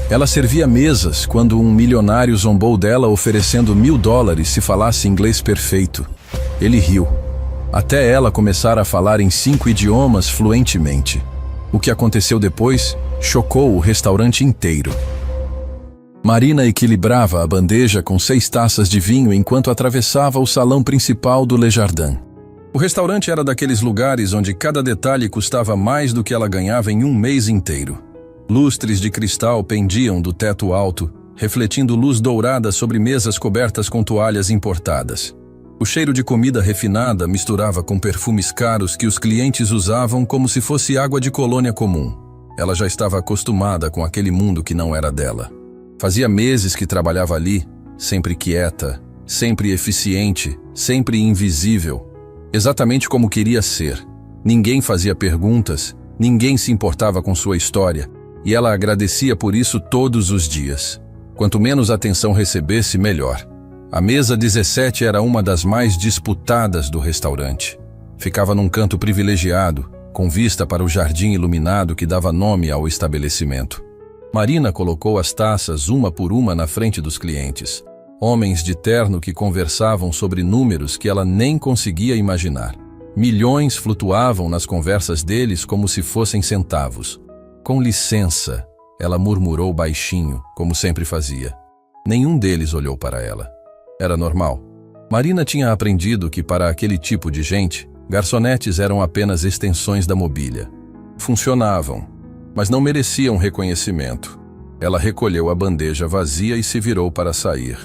Ela servia mesas quando um milionário zombou dela oferecendo $1000 se falasse inglês perfeito. Ele riu, até ela começar a falar em 5 idiomas fluentemente. O que aconteceu depois chocou o restaurante inteiro. Marina equilibrava a bandeja com 6 taças de vinho enquanto atravessava o salão principal do Le Jardin. O restaurante era daqueles lugares onde cada detalhe custava mais do que ela ganhava em um mês inteiro. Lustres de cristal pendiam do teto alto, refletindo luz dourada sobre mesas cobertas com toalhas importadas. O cheiro de comida refinada misturava com perfumes caros que os clientes usavam como se fosse água de colônia comum. Ela já estava acostumada com aquele mundo que não era dela. Fazia meses que trabalhava ali, sempre quieta, sempre eficiente, sempre invisível. Exatamente como queria ser. Ninguém fazia perguntas, ninguém se importava com sua história, e ela agradecia por isso todos os dias. Quanto menos atenção recebesse, melhor. A mesa 17 era uma das mais disputadas do restaurante. Ficava num canto privilegiado, com vista para o jardim iluminado que dava nome ao estabelecimento. Marina colocou as taças uma por uma na frente dos clientes. Homens de terno que conversavam sobre números que ela nem conseguia imaginar. Milhões flutuavam nas conversas deles como se fossem centavos. Com licença, ela murmurou baixinho, como sempre fazia. Nenhum deles olhou para ela. Era normal. Marina tinha aprendido que para aquele tipo de gente, garçonetes eram apenas extensões da mobília. Funcionavam, mas não mereciam reconhecimento. Ela recolheu a bandeja vazia e se virou para sair.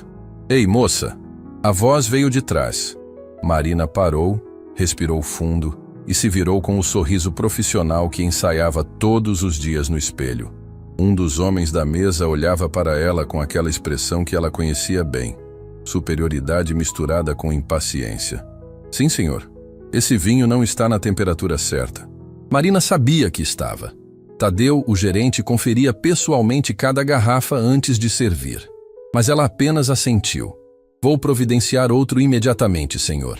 Ei, moça! A voz veio de trás. Marina parou, respirou fundo e se virou com o sorriso profissional que ensaiava todos os dias no espelho. Um dos homens da mesa olhava para ela com aquela expressão que ela conhecia bem. Superioridade misturada com impaciência. Sim, senhor. Esse vinho não está na temperatura certa. Marina sabia que estava. Tadeu, o gerente, conferia pessoalmente cada garrafa antes de servir. Mas ela apenas assentiu. Vou providenciar outro imediatamente, senhor.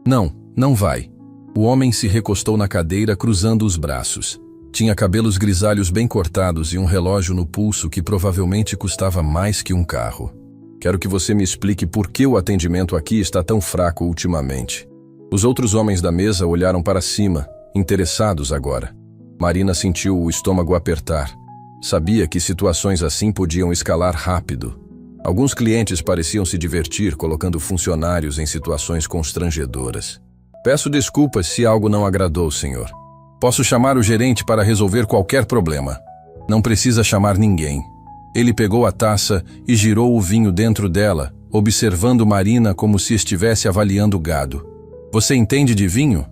Não, não vai. O homem se recostou na cadeira, cruzando os braços. Tinha cabelos grisalhos bem cortados e um relógio no pulso que provavelmente custava mais que um carro. Quero que você me explique por que o atendimento aqui está tão fraco ultimamente. Os outros homens da mesa olharam para cima, interessados agora. Marina sentiu o estômago apertar. Sabia que situações assim podiam escalar rápido. Alguns clientes pareciam se divertir colocando funcionários em situações constrangedoras. Peço desculpas se algo não agradou, senhor. Posso chamar o gerente para resolver qualquer problema. Não precisa chamar ninguém. Ele pegou a taça e girou o vinho dentro dela, observando Marina como se estivesse avaliando gado. Você entende de vinho?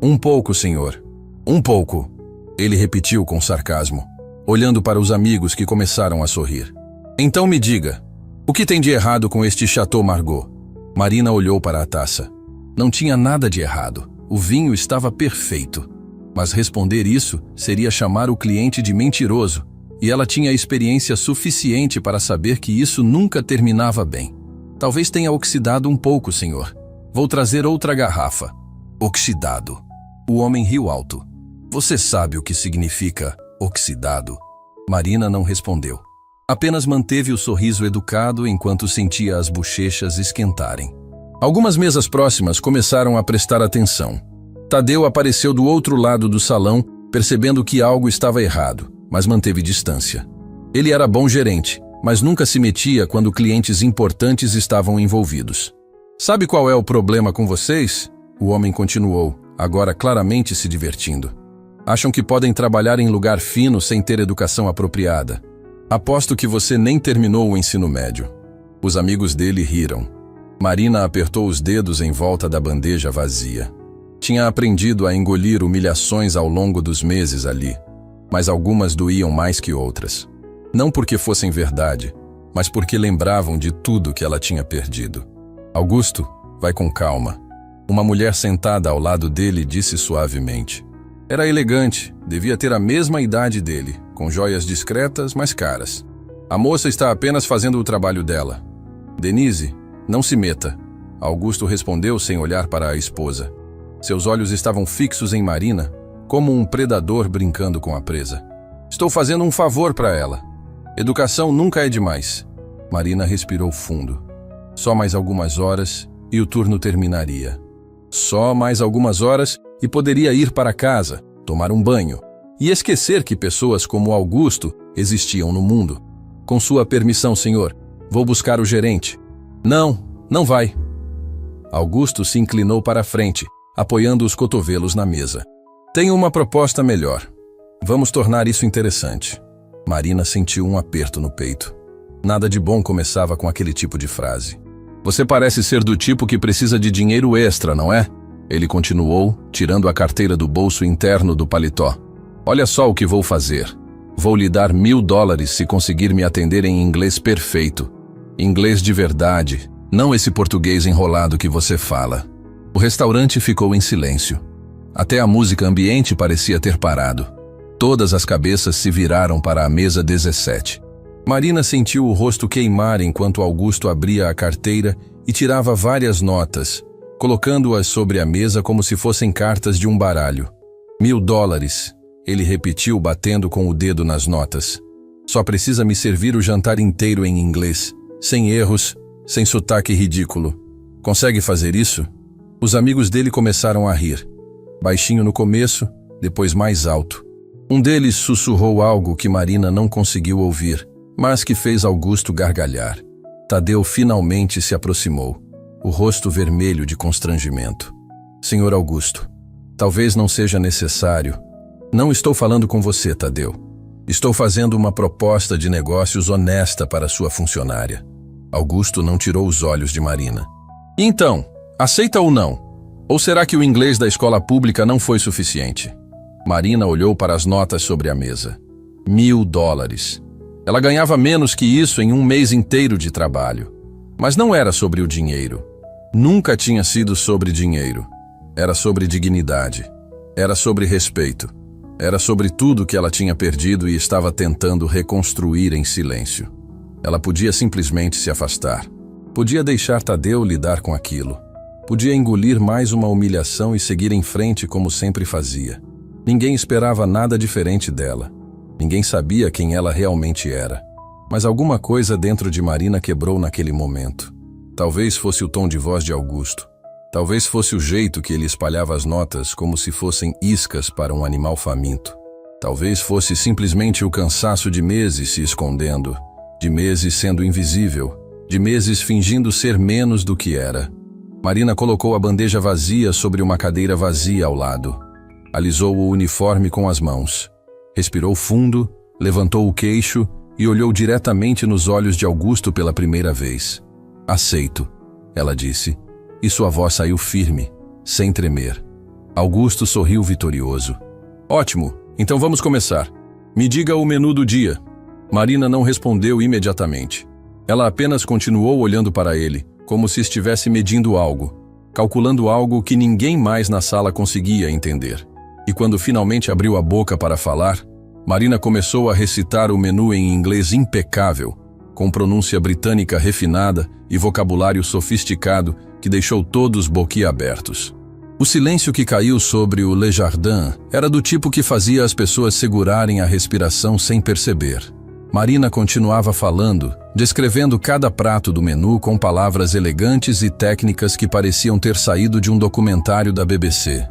Um pouco, senhor. Um pouco. Ele repetiu com sarcasmo, olhando para os amigos que começaram a sorrir. Então me diga, o que tem de errado com este Chateau Margaux? Marina olhou para a taça. Não tinha nada de errado. O vinho estava perfeito. Mas responder isso seria chamar o cliente de mentiroso, e ela tinha experiência suficiente para saber que isso nunca terminava bem. Talvez tenha oxidado um pouco, senhor. Vou trazer outra garrafa. Oxidado. O homem riu alto. Você sabe o que significa oxidado? Marina não respondeu. Apenas manteve o sorriso educado enquanto sentia as bochechas esquentarem. Algumas mesas próximas começaram a prestar atenção. Tadeu apareceu do outro lado do salão, percebendo que algo estava errado, mas manteve distância. Ele era bom gerente, mas nunca se metia quando clientes importantes estavam envolvidos. Sabe qual é o problema com vocês? O homem continuou, agora claramente se divertindo. Acham que podem trabalhar em lugar fino sem ter educação apropriada. Aposto que você nem terminou o ensino médio. Os amigos dele riram. Marina apertou os dedos em volta da bandeja vazia. Tinha aprendido a engolir humilhações ao longo dos meses ali, mas algumas doíam mais que outras. Não porque fossem verdade, mas porque lembravam de tudo que ela tinha perdido. Augusto, vai com calma. Uma mulher sentada ao lado dele disse suavemente. Era elegante, devia ter a mesma idade dele, com joias discretas, mas caras. A moça está apenas fazendo o trabalho dela. Denise, não se meta. Augusto respondeu sem olhar para a esposa. Seus olhos estavam fixos em Marina, como um predador brincando com a presa. Estou fazendo um favor para ela. Educação nunca é demais. Marina respirou fundo. Só mais algumas horas e o turno terminaria. Só mais algumas horas e poderia ir para casa, tomar um banho e esquecer que pessoas como Augusto existiam no mundo. Com sua permissão, senhor, vou buscar o gerente. Não vai. Augusto se inclinou para a frente, apoiando os cotovelos na mesa. Tenho uma proposta melhor. Vamos tornar isso interessante. Marina sentiu um aperto no peito. Nada de bom começava com aquele tipo de frase. Você parece ser do tipo que precisa de dinheiro extra, não é? Ele continuou, tirando a carteira do bolso interno do paletó. Olha só o que vou fazer. Vou lhe dar $1000 se conseguir me atender em inglês perfeito. Inglês de verdade, não esse português enrolado que você fala. O restaurante ficou em silêncio. Até a música ambiente parecia ter parado. Todas as cabeças se viraram para a mesa 17. Marina sentiu o rosto queimar enquanto Augusto abria a carteira e tirava várias notas, colocando-as sobre a mesa como se fossem cartas de um baralho. $1000, ele repetiu batendo com o dedo nas notas. Só precisa me servir o jantar inteiro em inglês, sem erros, sem sotaque ridículo. Consegue fazer isso? Os amigos dele começaram a rir. Baixinho no começo, depois mais alto. Um deles sussurrou algo que Marina não conseguiu ouvir, mas que fez Augusto gargalhar. Tadeu finalmente se aproximou, o rosto vermelho de constrangimento. Senhor Augusto, talvez não seja necessário. Não estou falando com você, Tadeu. Estou fazendo uma proposta de negócios honesta para sua funcionária. Augusto não tirou os olhos de Marina. Então, aceita ou não? Ou será que o inglês da escola pública não foi suficiente? Marina olhou para as notas sobre a mesa. $1000. Ela ganhava menos que isso em um mês inteiro de trabalho. Mas não era sobre o dinheiro. Nunca tinha sido sobre dinheiro. Era sobre dignidade. Era sobre respeito. Era sobre tudo que ela tinha perdido e estava tentando reconstruir em silêncio. Ela podia simplesmente se afastar. Podia deixar Tadeu lidar com aquilo. Podia engolir mais uma humilhação e seguir em frente como sempre fazia. Ninguém esperava nada diferente dela. Ninguém sabia quem ela realmente era. Mas alguma coisa dentro de Marina quebrou naquele momento. Talvez fosse o tom de voz de Augusto. Talvez fosse o jeito que ele espalhava as notas como se fossem iscas para um animal faminto. Talvez fosse simplesmente o cansaço de meses se escondendo, de meses sendo invisível, de meses fingindo ser menos do que era. Marina colocou a bandeja vazia sobre uma cadeira vazia ao lado. Alisou o uniforme com as mãos. Respirou fundo, levantou o queixo e olhou diretamente nos olhos de Augusto pela primeira vez. Aceito, ela disse, e sua voz saiu firme, sem tremer. Augusto sorriu vitorioso. Ótimo, então vamos começar. Me diga o menu do dia. Marina não respondeu imediatamente. Ela apenas continuou olhando para ele, como se estivesse medindo algo, calculando algo que ninguém mais na sala conseguia entender. E quando finalmente abriu a boca para falar, Marina começou a recitar o menu em inglês impecável, com pronúncia britânica refinada e vocabulário sofisticado que deixou todos boquiabertos. O silêncio que caiu sobre o Le Jardin era do tipo que fazia as pessoas segurarem a respiração sem perceber. Marina continuava falando, descrevendo cada prato do menu com palavras elegantes e técnicas que pareciam ter saído de um documentário da BBC.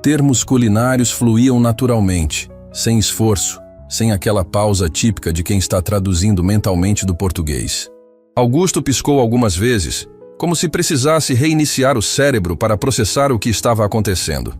Termos culinários fluíam naturalmente, sem esforço, sem aquela pausa típica de quem está traduzindo mentalmente do português. Augusto piscou algumas vezes, como se precisasse reiniciar o cérebro para processar o que estava acontecendo.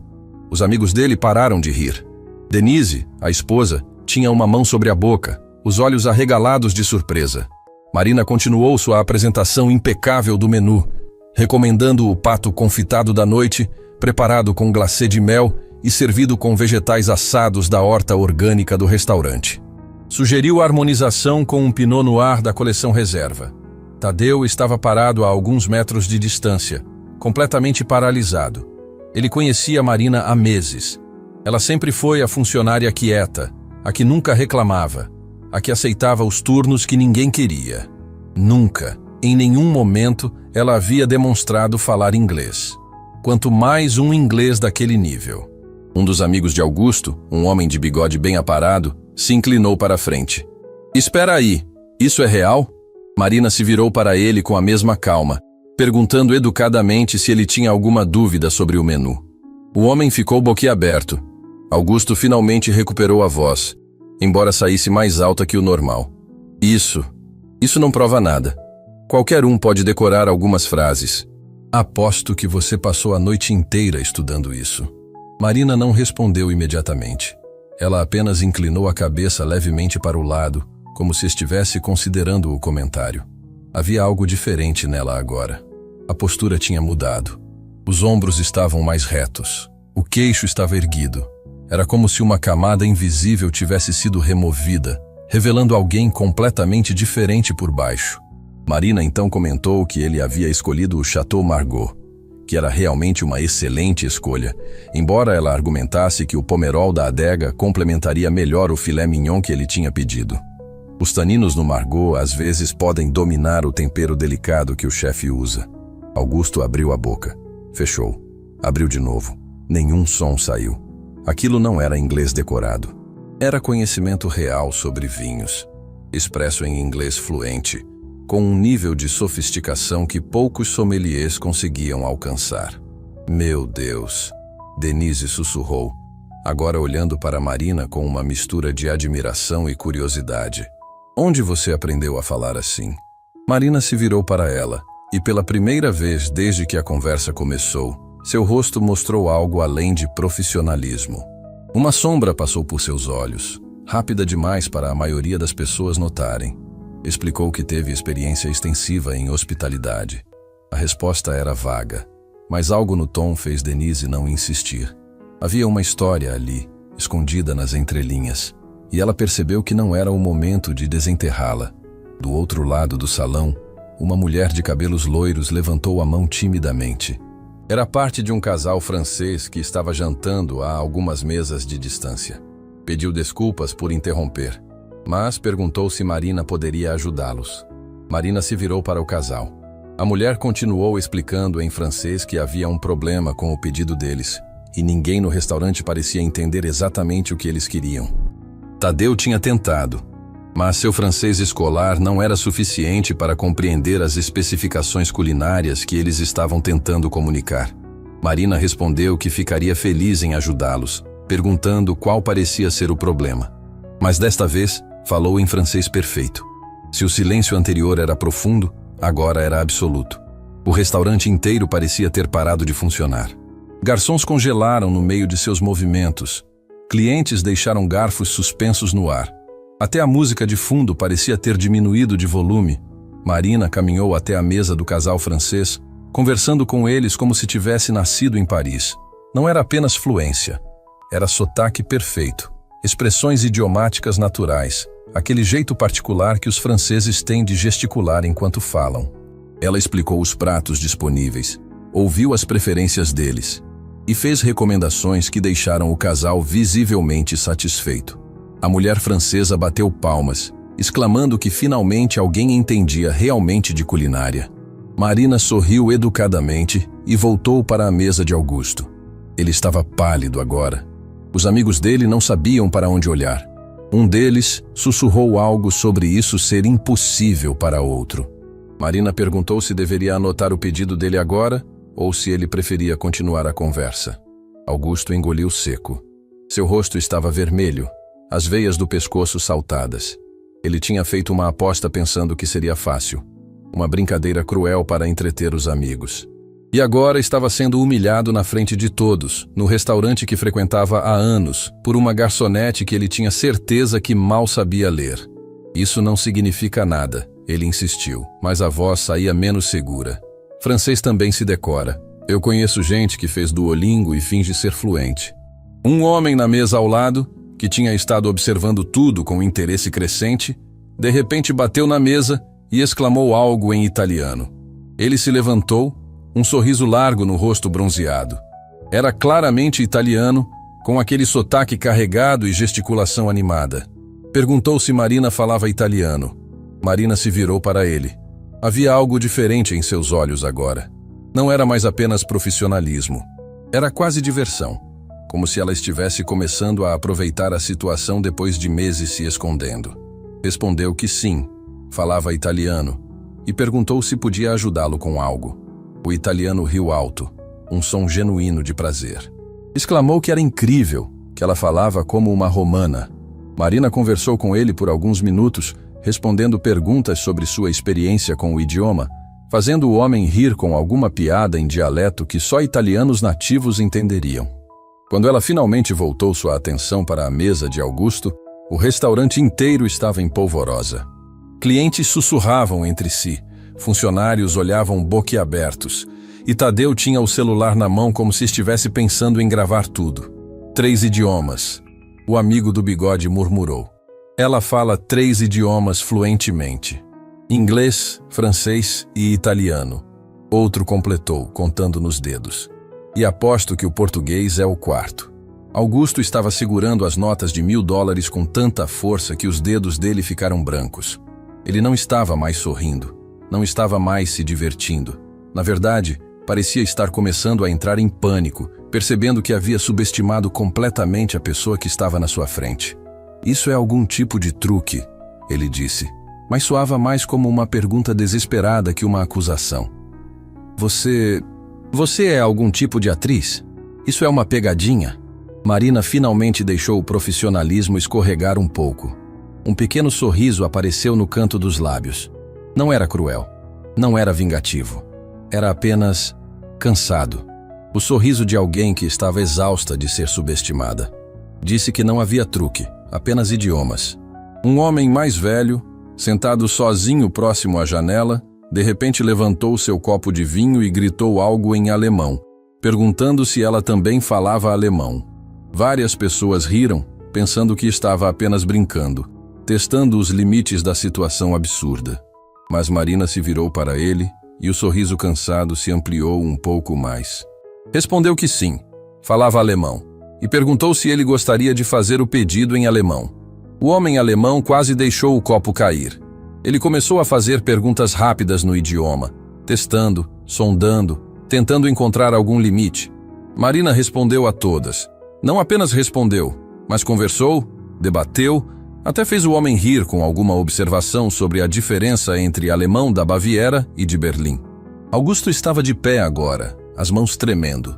Os amigos dele pararam de rir. Denise, a esposa, tinha uma mão sobre a boca, os olhos arregalados de surpresa. Marina continuou sua apresentação impecável do menu, recomendando o pato confitado da noite, preparado com glacê de mel e servido com vegetais assados da horta orgânica do restaurante. Sugeriu a harmonização com um Pinot Noir da coleção reserva. Tadeu estava parado a alguns metros de distância, completamente paralisado. Ele conhecia Marina há meses. Ela sempre foi a funcionária quieta, a que nunca reclamava, a que aceitava os turnos que ninguém queria. Nunca, em nenhum momento, ela havia demonstrado falar inglês. Quanto mais um inglês daquele nível. Um dos amigos de Augusto, um homem de bigode bem aparado, se inclinou para a frente. Espera aí, isso é real? Marina se virou para ele com a mesma calma, perguntando educadamente se ele tinha alguma dúvida sobre o menu. O homem ficou boquiaberto. Augusto finalmente recuperou a voz, embora saísse mais alta que o normal. Isso não prova nada. Qualquer um pode decorar algumas frases. Aposto que você passou a noite inteira estudando isso. Marina não respondeu imediatamente. Ela apenas inclinou a cabeça levemente para o lado, como se estivesse considerando o comentário. Havia algo diferente nela agora. A postura tinha mudado. Os ombros estavam mais retos. O queixo estava erguido. Era como se uma camada invisível tivesse sido removida, revelando alguém completamente diferente por baixo. Marina então comentou que ele havia escolhido o Chateau Margaux, que era realmente uma excelente escolha, embora ela argumentasse que o pomerol da adega complementaria melhor o filé mignon que ele tinha pedido. Os taninos no Margaux às vezes podem dominar o tempero delicado que o chefe usa. Augusto abriu a boca. Fechou. Abriu de novo. Nenhum som saiu. Aquilo não era inglês decorado. Era conhecimento real sobre vinhos, expresso em inglês fluente, com um nível de sofisticação que poucos sommeliers conseguiam alcançar. Meu Deus! Denise sussurrou, agora olhando para Marina com uma mistura de admiração e curiosidade. Onde você aprendeu a falar assim? Marina se virou para ela, e pela primeira vez desde que a conversa começou, seu rosto mostrou algo além de profissionalismo. Uma sombra passou por seus olhos, rápida demais para a maioria das pessoas notarem. Explicou que teve experiência extensiva em hospitalidade. A resposta era vaga, mas algo no tom fez Denise não insistir. Havia uma história ali, escondida nas entrelinhas, e ela percebeu que não era o momento de desenterrá-la. Do outro lado do salão, uma mulher de cabelos loiros levantou a mão timidamente. Era parte de um casal francês que estava jantando a algumas mesas de distância. Pediu desculpas por interromper, mas perguntou se Marina poderia ajudá-los. Marina se virou para o casal. A mulher continuou explicando em francês que havia um problema com o pedido deles, e ninguém no restaurante parecia entender exatamente o que eles queriam. Tadeu tinha tentado, mas seu francês escolar não era suficiente para compreender as especificações culinárias que eles estavam tentando comunicar. Marina respondeu que ficaria feliz em ajudá-los, perguntando qual parecia ser o problema. Mas desta vez, falou em francês perfeito. Se o silêncio anterior era profundo, agora era absoluto. O restaurante inteiro parecia ter parado de funcionar. Garçons congelaram no meio de seus movimentos. Clientes deixaram garfos suspensos no ar. Até a música de fundo parecia ter diminuído de volume. Marina caminhou até a mesa do casal francês, conversando com eles como se tivesse nascido em Paris. Não era apenas fluência, era sotaque perfeito, expressões idiomáticas naturais, aquele jeito particular que os franceses têm de gesticular enquanto falam. Ela explicou os pratos disponíveis, ouviu as preferências deles e fez recomendações que deixaram o casal visivelmente satisfeito. A mulher francesa bateu palmas, exclamando que finalmente alguém entendia realmente de culinária. Marina sorriu educadamente e voltou para a mesa de Augusto. Ele estava pálido agora. Os amigos dele não sabiam para onde olhar. Um deles sussurrou algo sobre isso ser impossível para outro. Marina perguntou se deveria anotar o pedido dele agora ou se ele preferia continuar a conversa. Augusto engoliu seco. Seu rosto estava vermelho, as veias do pescoço saltadas. Ele tinha feito uma aposta pensando que seria fácil, uma brincadeira cruel para entreter os amigos. E agora estava sendo humilhado na frente de todos, no restaurante que frequentava há anos, por uma garçonete que ele tinha certeza que mal sabia ler. Isso não significa nada, ele insistiu, mas a voz saía menos segura. Francês também se decora. Eu conheço gente que fez Duolingo e finge ser fluente. Um homem na mesa ao lado, que tinha estado observando tudo com interesse crescente, de repente bateu na mesa e exclamou algo em italiano. Ele se levantou, um sorriso largo no rosto bronzeado. Era claramente italiano, com aquele sotaque carregado e gesticulação animada. Perguntou se Marina falava italiano. Marina se virou para ele. Havia algo diferente em seus olhos agora. Não era mais apenas profissionalismo. Era quase diversão. Como se ela estivesse começando a aproveitar a situação depois de meses se escondendo. Respondeu que sim, falava italiano, e perguntou se podia ajudá-lo com algo. O italiano riu alto, um som genuíno de prazer. Exclamou que era incrível, que ela falava como uma romana. Marina conversou com ele por alguns minutos, respondendo perguntas sobre sua experiência com o idioma, fazendo o homem rir com alguma piada em dialeto que só italianos nativos entenderiam. Quando ela finalmente voltou sua atenção para a mesa de Augusto, o restaurante inteiro estava em polvorosa. Clientes sussurravam entre si, funcionários olhavam boquiabertos, e Tadeu tinha o celular na mão como se estivesse pensando em gravar tudo. 3 idiomas. O amigo do bigode murmurou. Ela fala 3 idiomas fluentemente. Inglês, francês e italiano. Outro completou, contando nos dedos. E aposto que o português é o 4º. Augusto estava segurando as notas de $1000 com tanta força que os dedos dele ficaram brancos. Ele não estava mais sorrindo, não estava mais se divertindo. Na verdade, parecia estar começando a entrar em pânico, percebendo que havia subestimado completamente a pessoa que estava na sua frente. Isso é algum tipo de truque, ele disse, mas soava mais como uma pergunta desesperada que uma acusação. Você é algum tipo de atriz? Isso é uma pegadinha? Marina finalmente deixou o profissionalismo escorregar um pouco. Um pequeno sorriso apareceu no canto dos lábios. Não era cruel, não era vingativo. Era apenas cansado. O sorriso de alguém que estava exausta de ser subestimada. Disse que não havia truque, apenas idiomas. Um homem mais velho, sentado sozinho próximo à janela, de repente levantou seu copo de vinho e gritou algo em alemão, perguntando se ela também falava alemão. Várias pessoas riram, pensando que estava apenas brincando, testando os limites da situação absurda. Mas Marina se virou para ele e o sorriso cansado se ampliou um pouco mais. Respondeu que sim, falava alemão, e perguntou se ele gostaria de fazer o pedido em alemão. O homem alemão quase deixou o copo cair. Ele começou a fazer perguntas rápidas no idioma, testando, sondando, tentando encontrar algum limite. Marina respondeu a todas. Não apenas respondeu, mas conversou, debateu, até fez o homem rir com alguma observação sobre a diferença entre alemão da Baviera e de Berlim. Augusto estava de pé agora, as mãos tremendo.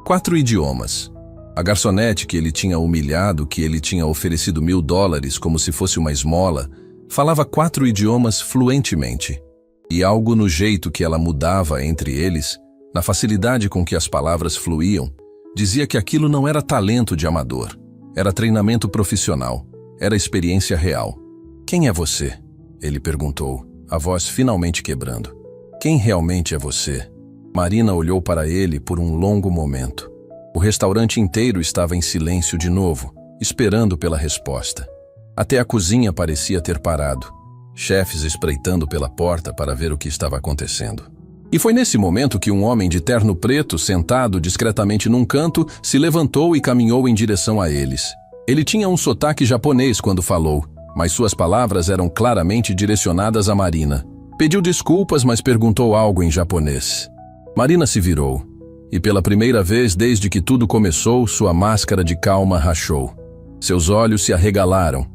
4 idiomas. A garçonete que ele tinha humilhado, que ele tinha oferecido $1000 como se fosse uma esmola, falava 4 idiomas fluentemente. E algo no jeito que ela mudava entre eles, na facilidade com que as palavras fluíam, dizia que aquilo não era talento de amador, era treinamento profissional, era experiência real. Quem é você? Ele perguntou, a voz finalmente quebrando. Quem realmente é você? Marina olhou para ele por um longo momento. O restaurante inteiro estava em silêncio de novo, esperando pela resposta. Até a cozinha parecia ter parado, chefes espreitando pela porta para ver o que estava acontecendo. E foi nesse momento que um homem de terno preto, sentado discretamente num canto, se levantou e caminhou em direção a eles. Ele tinha um sotaque japonês quando falou, mas suas palavras eram claramente direcionadas a Marina. Pediu desculpas, mas perguntou algo em japonês. Marina se virou, e pela primeira vez desde que tudo começou, sua máscara de calma rachou. Seus olhos se arregalaram.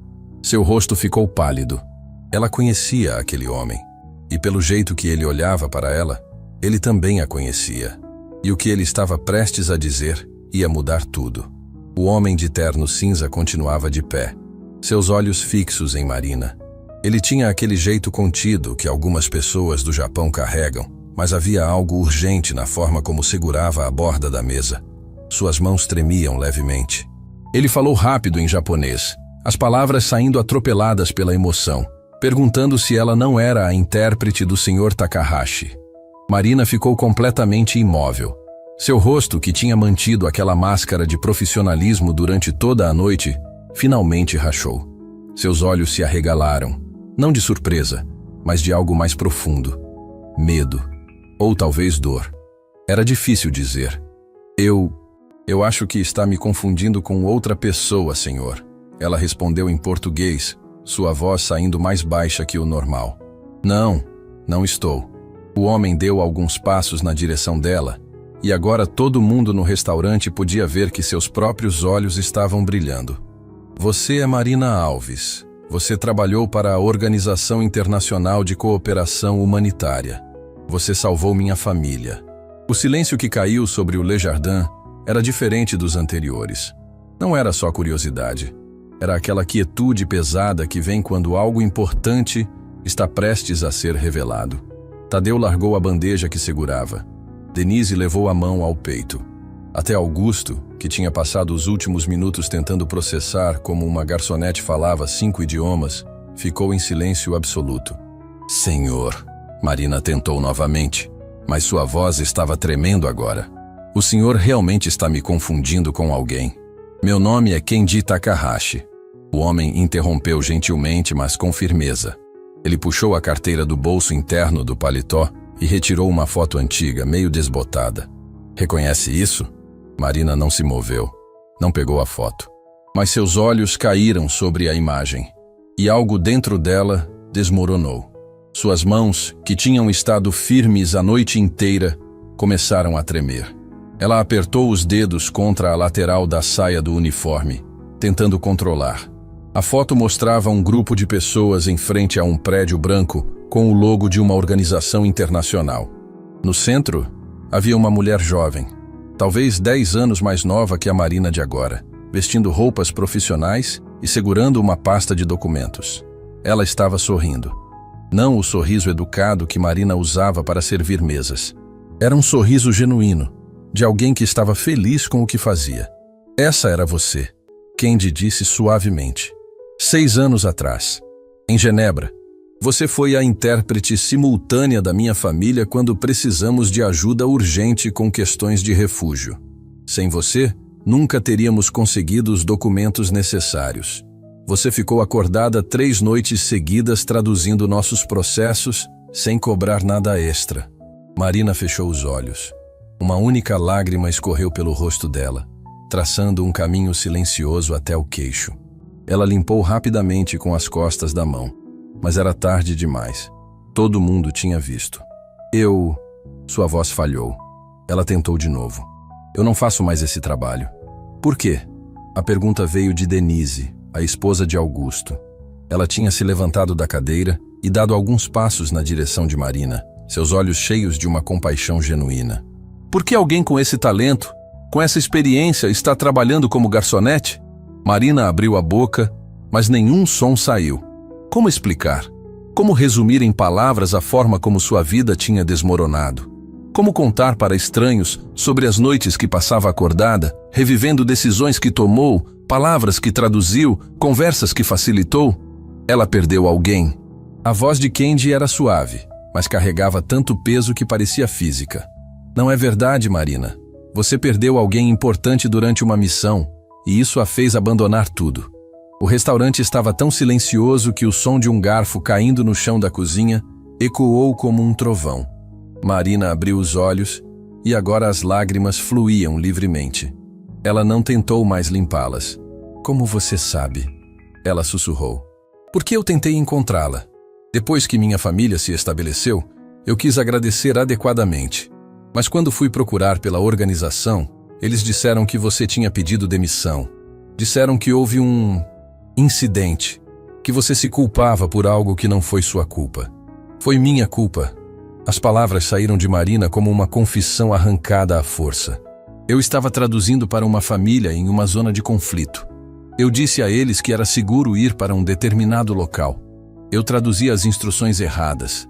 Seu rosto ficou pálido. Ela conhecia aquele homem, e pelo jeito que ele olhava para ela, ele também a conhecia. E o que ele estava prestes a dizer ia mudar tudo. O homem de terno cinza continuava de pé, seus olhos fixos em Marina. Ele tinha aquele jeito contido que algumas pessoas do Japão carregam, mas havia algo urgente na forma como segurava a borda da mesa. Suas mãos tremiam levemente. Ele falou rápido em japonês, as palavras saindo atropeladas pela emoção, perguntando se ela não era a intérprete do Sr. Takahashi. Marina ficou completamente imóvel. Seu rosto, que tinha mantido aquela máscara de profissionalismo durante toda a noite, finalmente rachou. Seus olhos se arregalaram, não de surpresa, mas de algo mais profundo. Medo, ou talvez dor. Era difícil dizer. Eu acho que está me confundindo com outra pessoa, senhor. Ela respondeu em português, sua voz saindo mais baixa que o normal. Não estou. O homem deu alguns passos na direção dela, e agora todo mundo no restaurante podia ver que seus próprios olhos estavam brilhando. Você é Marina Alves, Você trabalhou para a Organização Internacional de Cooperação Humanitária. Você salvou minha família. O silêncio que caiu sobre o Desjardins era diferente dos anteriores. Não era só curiosidade. Era aquela quietude pesada que vem quando algo importante está prestes a ser revelado. Tadeu largou a bandeja que segurava. Denise levou a mão ao peito. Até Augusto, que tinha passado os últimos minutos tentando processar como uma garçonete falava 5 idiomas, ficou em silêncio absoluto. Senhor, Marina tentou novamente, mas sua voz estava tremendo agora. O senhor realmente está me confundindo com alguém. Meu nome é Kenji Takahashi. O homem interrompeu gentilmente, mas com firmeza. Ele puxou a carteira do bolso interno do paletó e retirou uma foto antiga, meio desbotada. Reconhece isso? Marina não se moveu. Não pegou a foto. Mas seus olhos caíram sobre a imagem. E algo dentro dela desmoronou. Suas mãos, que tinham estado firmes a noite inteira, começaram a tremer. Ela apertou os dedos contra a lateral da saia do uniforme, tentando controlar. A foto mostrava um grupo de pessoas em frente a um prédio branco com o logo de uma organização internacional. No centro, havia uma mulher jovem, talvez 10 anos mais nova que a Marina de agora, vestindo roupas profissionais e segurando uma pasta de documentos. Ela estava sorrindo. Não o sorriso educado que Marina usava para servir mesas. Era um sorriso genuíno, de alguém que estava feliz com o que fazia. Essa era você, Kenji disse suavemente. 6 anos atrás, em Genebra, você foi a intérprete simultânea da minha família quando precisamos de ajuda urgente com questões de refúgio. Sem você, nunca teríamos conseguido os documentos necessários. Você ficou acordada 3 noites seguidas traduzindo nossos processos sem cobrar nada extra. Marina fechou os olhos. Uma única lágrima escorreu pelo rosto dela, traçando um caminho silencioso até o queixo. Ela limpou rapidamente com as costas da mão, mas era tarde demais. Todo mundo tinha visto. Sua voz falhou. Ela tentou de novo. Eu não faço mais esse trabalho. Por quê? A pergunta veio de Denise, a esposa de Augusto. Ela tinha se levantado da cadeira e dado alguns passos na direção de Marina, seus olhos cheios de uma compaixão genuína. Por que alguém com esse talento, com essa experiência, está trabalhando como garçonete? Marina abriu a boca, mas nenhum som saiu. Como explicar? Como resumir em palavras a forma como sua vida tinha desmoronado? Como contar para estranhos sobre as noites que passava acordada, revivendo decisões que tomou, palavras que traduziu, conversas que facilitou? Ela perdeu alguém. A voz de Kenji era suave, mas carregava tanto peso que parecia física. Não é verdade, Marina. Você perdeu alguém importante durante uma missão, e isso a fez abandonar tudo. O restaurante estava tão silencioso que o som de um garfo caindo no chão da cozinha ecoou como um trovão. Marina abriu os olhos e agora as lágrimas fluíam livremente. Ela não tentou mais limpá-las. Como você sabe? Ela sussurrou. Porque eu tentei encontrá-la. Depois que minha família se estabeleceu, eu quis agradecer adequadamente. Mas quando fui procurar pela organização, eles disseram que você tinha pedido demissão. Disseram que houve um incidente, que você se culpava por algo que não foi sua culpa. Foi minha culpa. As palavras saíram de Marina como uma confissão arrancada à força. Eu estava traduzindo para uma família em uma zona de conflito. Eu disse a eles que era seguro ir para um determinado local. Eu traduzi as instruções erradas.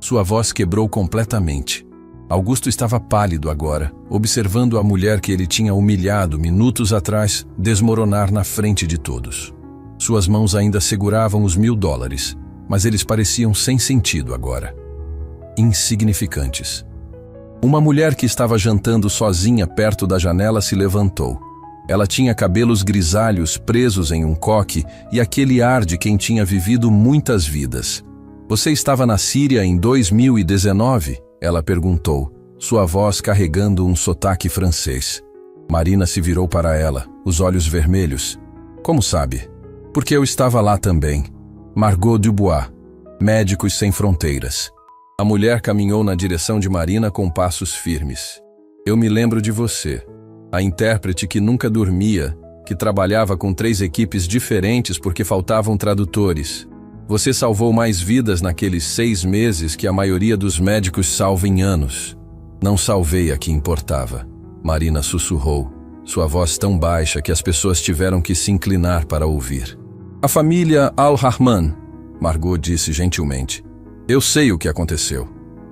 Sua voz quebrou completamente. Augusto estava pálido agora, observando a mulher que ele tinha humilhado minutos atrás desmoronar na frente de todos. Suas mãos ainda seguravam os $1000, mas eles pareciam sem sentido agora. Insignificantes. Uma mulher que estava jantando sozinha perto da janela se levantou. Ela tinha cabelos grisalhos presos em um coque e aquele ar de quem tinha vivido muitas vidas. Você estava na Síria em 2019? Ela perguntou, sua voz carregando um sotaque francês. Marina se virou para ela, os olhos vermelhos. Como sabe? Porque eu estava lá também. Margot Dubois, Médicos Sem Fronteiras. A mulher caminhou na direção de Marina com passos firmes. Eu me lembro de você. A intérprete que nunca dormia, que trabalhava com 3 equipes diferentes porque faltavam tradutores. Você salvou mais vidas naqueles 6 meses que a maioria dos médicos salva em anos. Não salvei a que importava. Marina sussurrou, sua voz tão baixa que as pessoas tiveram que se inclinar para ouvir. A família Al-Rahman, Margot disse gentilmente. Eu sei o que aconteceu.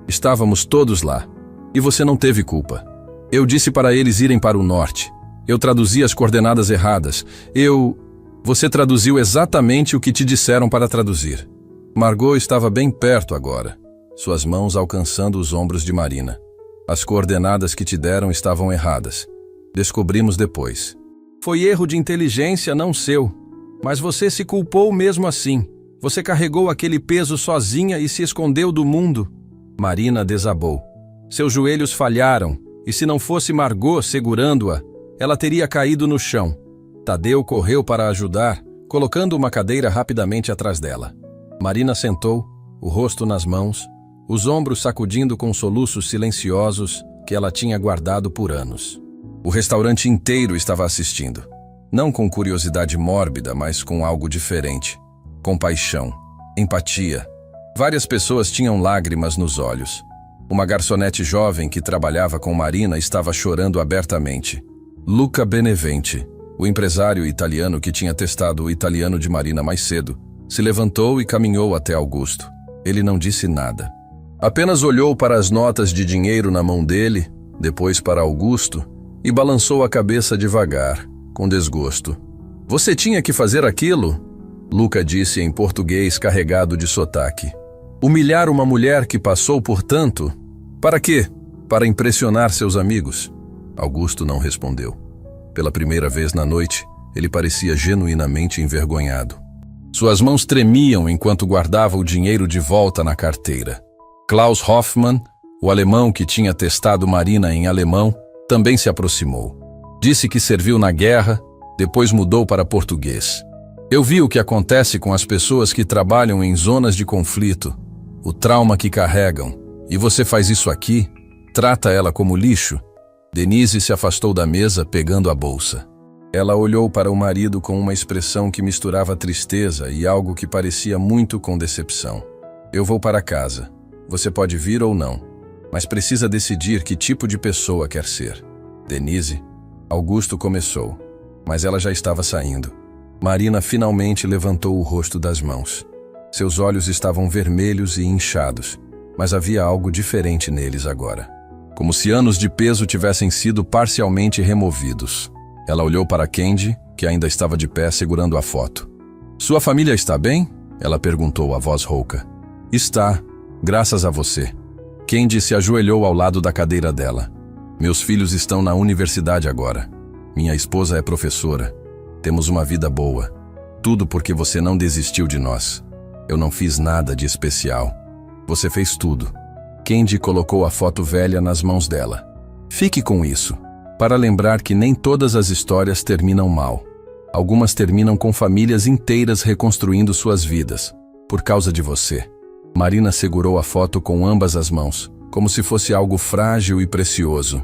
Estávamos todos lá. E você não teve culpa. Eu disse para eles irem para o norte. Eu traduzi as coordenadas erradas. Você traduziu exatamente o que te disseram para traduzir. Margot estava bem perto agora, suas mãos alcançando os ombros de Marina. As coordenadas que te deram estavam erradas. Descobrimos depois. Foi erro de inteligência, não seu. Mas você se culpou mesmo assim. Você carregou aquele peso sozinha e se escondeu do mundo. Marina desabou. Seus joelhos falharam, e se não fosse Margot segurando-a, ela teria caído no chão. Tadeu correu para ajudar, colocando uma cadeira rapidamente atrás dela. Marina sentou, o rosto nas mãos, os ombros sacudindo com soluços silenciosos que ela tinha guardado por anos. O restaurante inteiro estava assistindo. Não com curiosidade mórbida, mas com algo diferente. Compaixão, empatia. Várias pessoas tinham lágrimas nos olhos. Uma garçonete jovem que trabalhava com Marina estava chorando abertamente. Luca Beneventi, o empresário italiano que tinha testado o italiano de Marina mais cedo, se levantou e caminhou até Augusto. Ele não disse nada. Apenas olhou para as notas de dinheiro na mão dele, depois para Augusto, e balançou a cabeça devagar, com desgosto. Você tinha que fazer aquilo? Luca disse em português carregado de sotaque. Humilhar uma mulher que passou por tanto? Para quê? Para impressionar seus amigos? Augusto não respondeu. Pela primeira vez na noite, ele parecia genuinamente envergonhado. Suas mãos tremiam enquanto guardava o dinheiro de volta na carteira. Klaus Hoffmann, o alemão que tinha testado Marina em alemão, também se aproximou. Disse que serviu na guerra, depois mudou para português. Eu vi o que acontece com as pessoas que trabalham em zonas de conflito, o trauma que carregam, e você faz isso aqui? Trata ela como lixo? Denise se afastou da mesa, pegando a bolsa. Ela olhou para o marido com uma expressão que misturava tristeza e algo que parecia muito com decepção. Eu vou para casa. Você pode vir ou não, mas precisa decidir que tipo de pessoa quer ser. Denise? Augusto começou, mas ela já estava saindo. Marina finalmente levantou o rosto das mãos. Seus olhos estavam vermelhos e inchados, mas havia algo diferente neles agora. Como se anos de peso tivessem sido parcialmente removidos. Ela olhou para Candy, que ainda estava de pé segurando a foto. Sua família está bem? Ela perguntou, a voz rouca. Está, graças a você. Candy se ajoelhou ao lado da cadeira dela. Meus filhos estão na universidade agora. Minha esposa é professora. Temos uma vida boa. Tudo porque você não desistiu de nós. Eu não fiz nada de especial. Você fez tudo. Candy colocou a foto velha nas mãos dela. Fique com isso, para lembrar que nem todas as histórias terminam mal. Algumas terminam com famílias inteiras reconstruindo suas vidas, por causa de você. Marina segurou a foto com ambas as mãos, como se fosse algo frágil e precioso.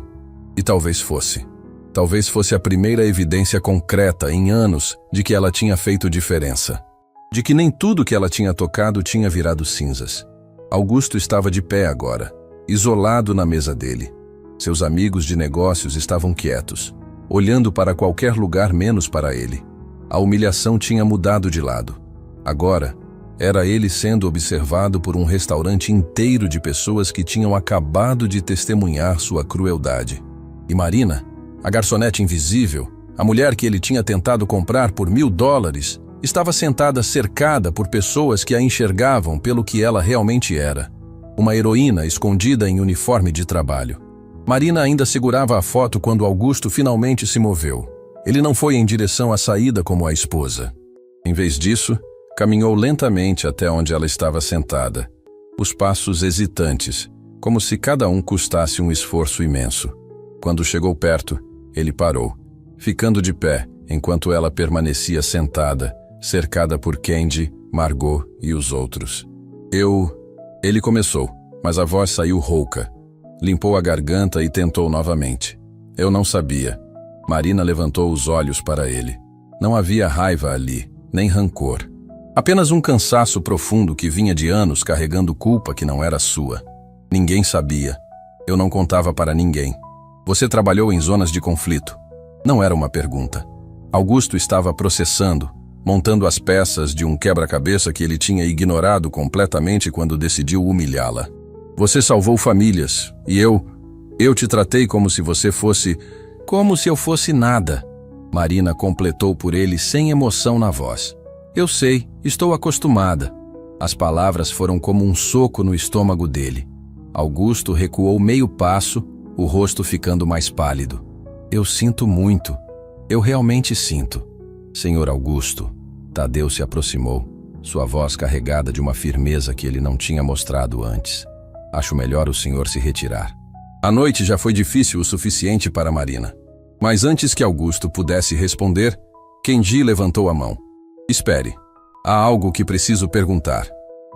E talvez fosse. Talvez fosse a primeira evidência concreta em anos de que ela tinha feito diferença. De que nem tudo que ela tinha tocado tinha virado cinzas. Augusto estava de pé agora, isolado na mesa dele. Seus amigos de negócios estavam quietos, olhando para qualquer lugar menos para ele. A humilhação tinha mudado de lado. Agora, era ele sendo observado por um restaurante inteiro de pessoas que tinham acabado de testemunhar sua crueldade. E Marina, a garçonete invisível, a mulher que ele tinha tentado comprar por $1000, estava sentada cercada por pessoas que a enxergavam pelo que ela realmente era. Uma heroína escondida em uniforme de trabalho. Marina ainda segurava a foto quando Augusto finalmente se moveu. Ele não foi em direção à saída como a esposa. Em vez disso, caminhou lentamente até onde ela estava sentada. Os passos hesitantes, como se cada um custasse um esforço imenso. Quando chegou perto, ele parou, ficando de pé enquanto ela permanecia sentada, cercada por Candy, Margot e os outros. Ele começou, mas a voz saiu rouca. Limpou a garganta e tentou novamente. Eu não sabia. Marina levantou os olhos para ele. Não havia raiva ali, nem rancor. Apenas um cansaço profundo que vinha de anos carregando culpa que não era sua. Ninguém sabia. Eu não contava para ninguém. Você trabalhou em zonas de conflito. Não era uma pergunta. Augusto estava processando, montando as peças de um quebra-cabeça que ele tinha ignorado completamente quando decidiu humilhá-la. Você salvou famílias, e eu te tratei como se você fosse... Como se eu fosse nada. Marina completou por ele sem emoção na voz. Eu sei, estou acostumada. As palavras foram como um soco no estômago dele. Augusto recuou meio passo, o rosto ficando mais pálido. Eu sinto muito. Eu realmente sinto. Senhor Augusto. Tadeu se aproximou, sua voz carregada de uma firmeza que ele não tinha mostrado antes. Acho melhor o senhor se retirar. A noite já foi difícil o suficiente para Marina. Mas antes que Augusto pudesse responder, Kendi levantou a mão. Espere. Há algo que preciso perguntar.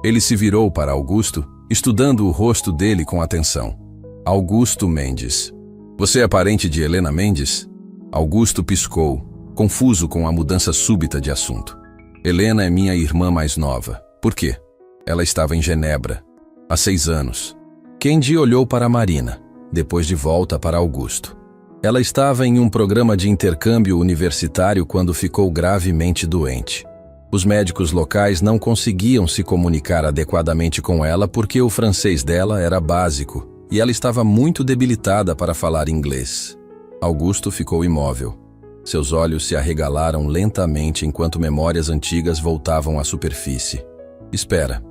Ele se virou para Augusto, estudando o rosto dele com atenção. Augusto Mendes. Você é parente de Helena Mendes? Augusto piscou, confuso com a mudança súbita de assunto. Helena é minha irmã mais nova. Por quê? Ela estava em Genebra, há 6 anos. Kendi olhou para Marina, depois de volta para Augusto. Ela estava em um programa de intercâmbio universitário quando ficou gravemente doente. Os médicos locais não conseguiam se comunicar adequadamente com ela porque o francês dela era básico e ela estava muito debilitada para falar inglês. Augusto ficou imóvel. Seus olhos se arregalaram lentamente enquanto memórias antigas voltavam à superfície. Espera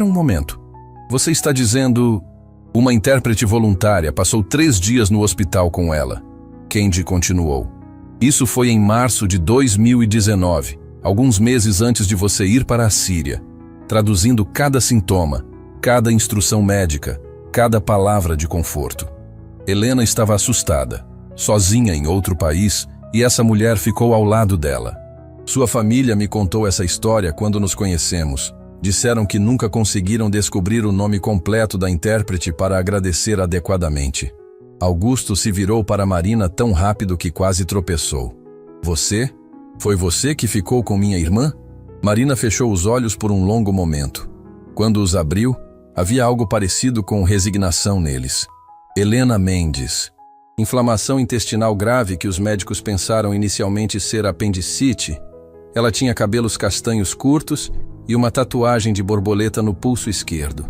um momento. Você está dizendo... Uma intérprete voluntária passou 3 dias no hospital com ela. Kendi continuou. Isso foi em março de 2019, alguns meses antes de você ir para a Síria, traduzindo cada sintoma, cada instrução médica, cada palavra de conforto. Helena estava assustada, sozinha em outro país, e essa mulher ficou ao lado dela. Sua família me contou essa história quando nos conhecemos. Disseram que nunca conseguiram descobrir o nome completo da intérprete para agradecer adequadamente. Augusto se virou para Marina tão rápido que quase tropeçou. Você? Foi você que ficou com minha irmã? Marina fechou os olhos por um longo momento. Quando os abriu, havia algo parecido com resignação neles. Helena Mendes. Inflamação intestinal grave que os médicos pensaram inicialmente ser apendicite. Ela tinha cabelos castanhos curtos e uma tatuagem de borboleta no pulso esquerdo.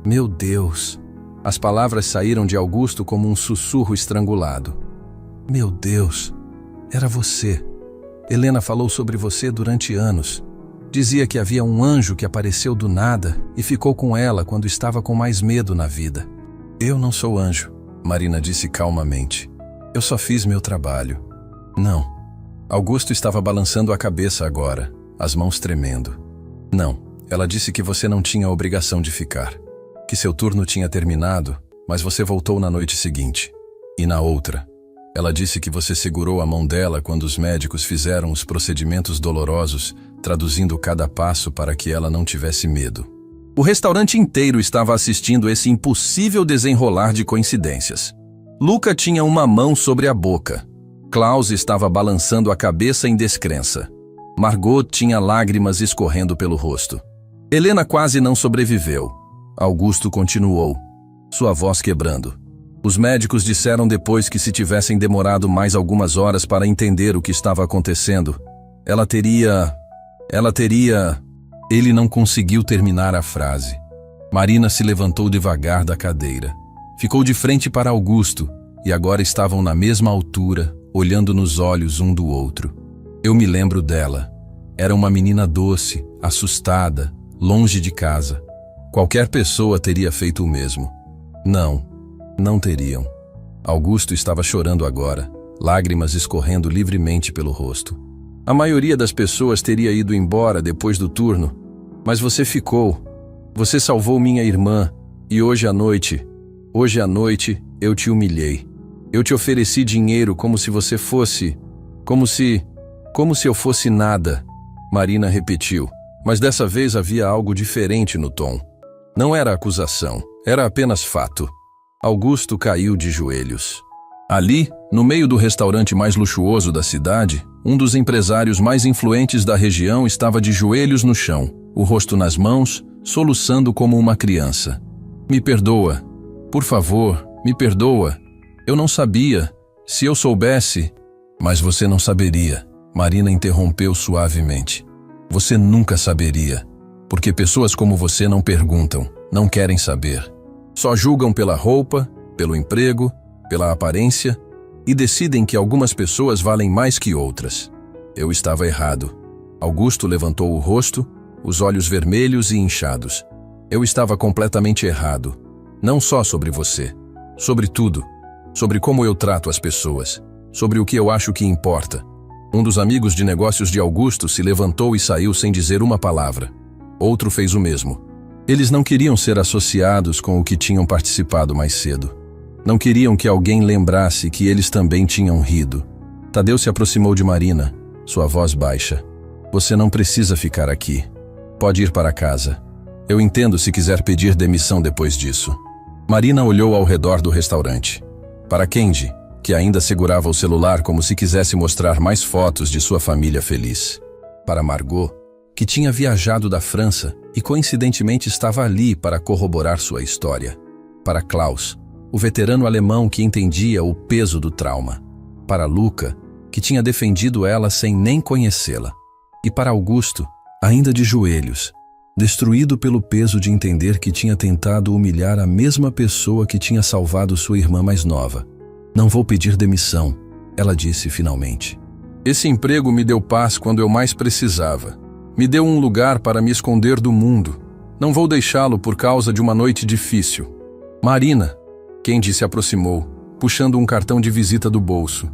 Meu Deus! As palavras saíram de Augusto como um sussurro estrangulado. Meu Deus! Era você. Helena falou sobre você durante anos. Dizia que havia um anjo que apareceu do nada e ficou com ela quando estava com mais medo na vida. Eu não sou anjo, Marina disse calmamente. Eu só fiz meu trabalho. Não. Augusto estava balançando a cabeça agora, as mãos tremendo. Não, ela disse que você não tinha obrigação de ficar. Que seu turno tinha terminado, mas você voltou na noite seguinte. E na outra, ela disse que você segurou a mão dela quando os médicos fizeram os procedimentos dolorosos, traduzindo cada passo para que ela não tivesse medo. O restaurante inteiro estava assistindo esse impossível desenrolar de coincidências. Luca tinha uma mão sobre a boca. Klaus estava balançando a cabeça em descrença. Margot tinha lágrimas escorrendo pelo rosto. Helena quase não sobreviveu. Augusto continuou, sua voz quebrando. Os médicos disseram depois que se tivessem demorado mais algumas horas para entender o que estava acontecendo, ela teria... Ele não conseguiu terminar a frase. Marina se levantou devagar da cadeira. Ficou de frente para Augusto e agora estavam na mesma altura, olhando nos olhos um do outro. Eu me lembro dela. Era uma menina doce, assustada, longe de casa. Qualquer pessoa teria feito o mesmo. Não teriam. Augusto estava chorando agora, lágrimas escorrendo livremente pelo rosto. A maioria das pessoas teria ido embora depois do turno, mas você ficou. Você salvou minha irmã, e hoje à noite, eu te humilhei. Eu te ofereci dinheiro como se você fosse... Como se eu fosse nada. Marina repetiu, mas dessa vez havia algo diferente no tom. Não era acusação, era apenas fato. Augusto caiu de joelhos. Ali, no meio do restaurante mais luxuoso da cidade, Um dos empresários mais influentes da região estava de joelhos no chão, o rosto nas mãos, soluçando como uma criança. Me perdoa. Por favor, me perdoa. Eu não sabia. Se eu soubesse... Mas você não saberia. Marina interrompeu suavemente. Você nunca saberia. Porque pessoas como você não perguntam, não querem saber. Só julgam pela roupa, pelo emprego, pela aparência e decidem que algumas pessoas valem mais que outras. Eu estava errado. Augusto levantou o rosto, os olhos vermelhos e inchados. Eu estava completamente errado. Não só sobre você. Sobre tudo. Sobre como eu trato as pessoas. Sobre o que eu acho que importa. Um dos amigos de negócios de Augusto se levantou e saiu sem dizer uma palavra. Outro fez o mesmo. Eles não queriam ser associados com o que tinham participado mais cedo. Não queriam que alguém lembrasse que eles também tinham rido. Tadeu se aproximou de Marina, sua voz baixa. Você não precisa ficar aqui. Pode ir para casa. Eu entendo se quiser pedir demissão depois disso. Marina olhou ao redor do restaurante. Para Kendi, que ainda segurava o celular como se quisesse mostrar mais fotos de sua família feliz. Para Margot, que tinha viajado da França e coincidentemente estava ali para corroborar sua história. Para Klaus, o veterano alemão que entendia o peso do trauma. Para Luca, que tinha defendido ela sem nem conhecê-la. E para Augusto, ainda de joelhos, destruído pelo peso de entender que tinha tentado humilhar a mesma pessoa que tinha salvado sua irmã mais nova. Não vou pedir demissão, ela disse finalmente. Esse emprego me deu paz quando eu mais precisava. Me deu um lugar para me esconder do mundo. Não vou deixá-lo por causa de uma noite difícil. Marina, Kendi se aproximou, puxando um cartão de visita do bolso.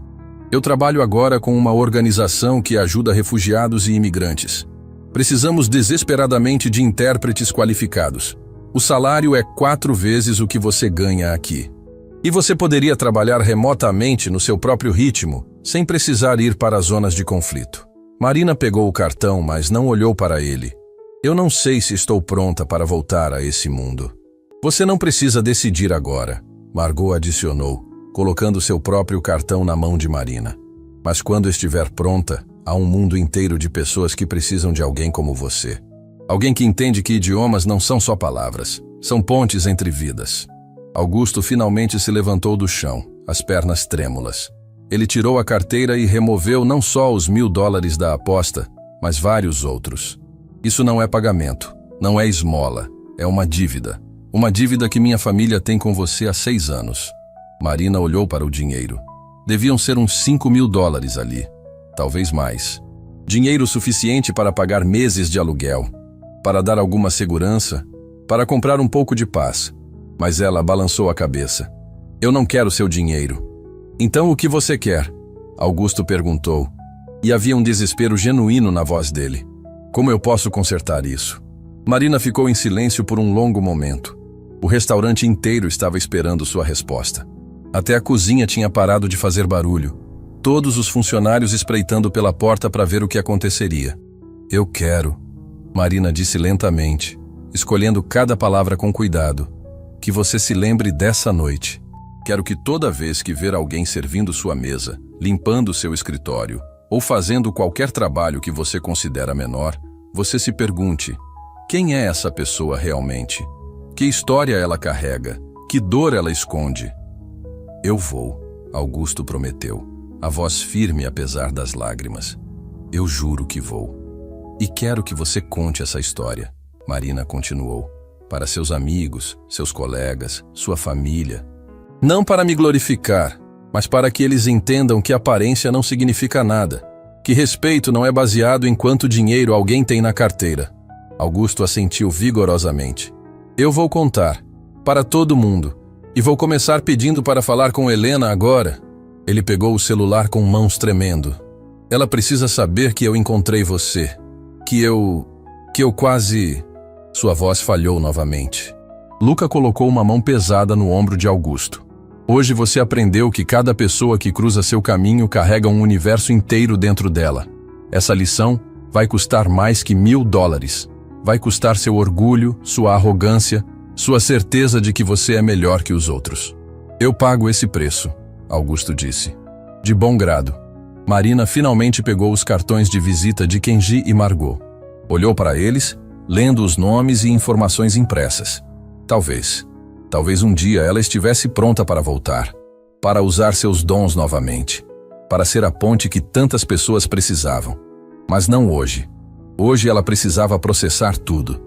Eu trabalho agora com uma organização que ajuda refugiados e imigrantes. Precisamos desesperadamente de intérpretes qualificados. O salário é 4 vezes o que você ganha aqui. E você poderia trabalhar remotamente no seu próprio ritmo, sem precisar ir para as zonas de conflito. Marina pegou o cartão, mas não olhou para ele. Eu não sei se estou pronta para voltar a esse mundo. Você não precisa decidir agora, Margot adicionou, colocando seu próprio cartão na mão de Marina. Mas quando estiver pronta, há um mundo inteiro de pessoas que precisam de alguém como você. Alguém que entende que idiomas não são só palavras, são pontes entre vidas. Augusto finalmente se levantou do chão, as pernas trêmulas. Ele tirou a carteira e removeu não só os $1000 da aposta, mas vários outros. Isso não é pagamento, não é esmola, é uma dívida. Uma dívida que minha família tem com você há 6 anos. Marina olhou para o dinheiro. Deviam ser uns $5.000 ali, talvez mais. Dinheiro suficiente para pagar meses de aluguel, para dar alguma segurança, para comprar um pouco de paz. Mas ela balançou a cabeça. Eu não quero seu dinheiro. Então o que você quer? Augusto perguntou. E havia um desespero genuíno na voz dele. Como eu posso consertar isso? Marina ficou em silêncio por um longo momento. O restaurante inteiro estava esperando sua resposta. Até a cozinha tinha parado de fazer barulho. Todos os funcionários espreitando pela porta para ver o que aconteceria. Eu quero, Marina disse lentamente, escolhendo cada palavra com cuidado, que você se lembre dessa noite. Quero que toda vez que ver alguém servindo sua mesa, limpando seu escritório, ou fazendo qualquer trabalho que você considera menor, você se pergunte, quem é essa pessoa realmente? Que história ela carrega? Que dor ela esconde? Eu vou, Augusto prometeu, a voz firme apesar das lágrimas. Eu juro que vou. E quero que você conte essa história, Marina continuou, para seus amigos, seus colegas, sua família. Não para me glorificar, mas para que eles entendam que aparência não significa nada, que respeito não é baseado em quanto dinheiro alguém tem na carteira. Augusto assentiu vigorosamente. Eu vou contar, para todo mundo, e vou começar pedindo para falar com Helena agora. Ele pegou o celular com mãos tremendo. Ela precisa saber que eu encontrei você, que eu quase... Sua voz falhou novamente. Luca colocou uma mão pesada no ombro de Augusto. Hoje você aprendeu que cada pessoa que cruza seu caminho carrega um universo inteiro dentro dela. Essa lição vai custar mais que $1000. Vai custar seu orgulho, sua arrogância, sua certeza de que você é melhor que os outros. Eu pago esse preço, Augusto disse. De bom grado. Marina finalmente pegou os cartões de visita de Kenji e Margot. Olhou para eles, lendo os nomes e informações impressas. Talvez um dia ela estivesse pronta para voltar, para usar seus dons novamente, para ser a ponte que tantas pessoas precisavam. Mas não hoje. Hoje ela precisava processar tudo.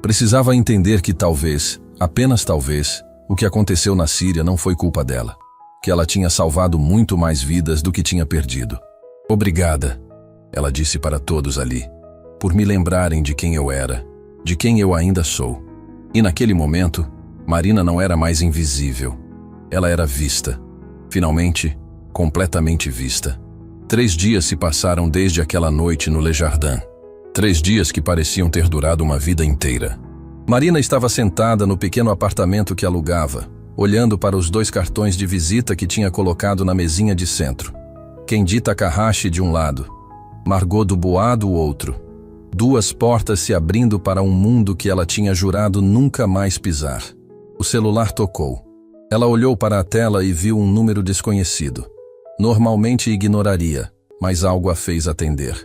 Precisava entender que talvez, apenas talvez, o que aconteceu na Síria não foi culpa dela. Que ela tinha salvado muito mais vidas do que tinha perdido. Obrigada, ela disse para todos ali, por me lembrarem de quem eu era, de quem eu ainda sou. E naquele momento, Marina não era mais invisível. Ela era vista. Finalmente, completamente vista. 3 dias se passaram desde aquela noite no Le Jardin. 3 dias que pareciam ter durado uma vida inteira. Marina estava sentada no pequeno apartamento que alugava, olhando para os 2 cartões de visita que tinha colocado na mesinha de centro. Kenji Takahashi de um lado, Margot Dubois do outro. 2 portas se abrindo para um mundo que ela tinha jurado nunca mais pisar. O celular tocou. Ela olhou para a tela e viu um número desconhecido. Normalmente ignoraria, mas algo a fez atender.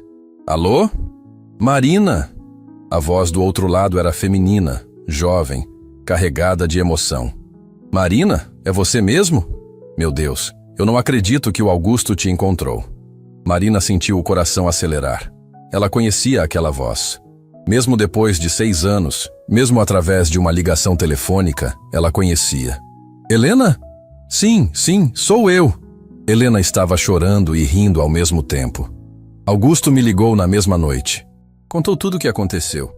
Alô? Marina! A voz do outro lado era feminina, jovem, carregada de emoção. Marina, é você mesmo? Meu Deus, eu não acredito que o Augusto te encontrou. Marina sentiu o coração acelerar. Ela conhecia aquela voz. Mesmo depois de 6 anos, mesmo através de uma ligação telefônica, ela conhecia. Helena? Sim, sou eu. Helena estava chorando e rindo ao mesmo tempo. Augusto me ligou na mesma noite. Contou tudo o que aconteceu.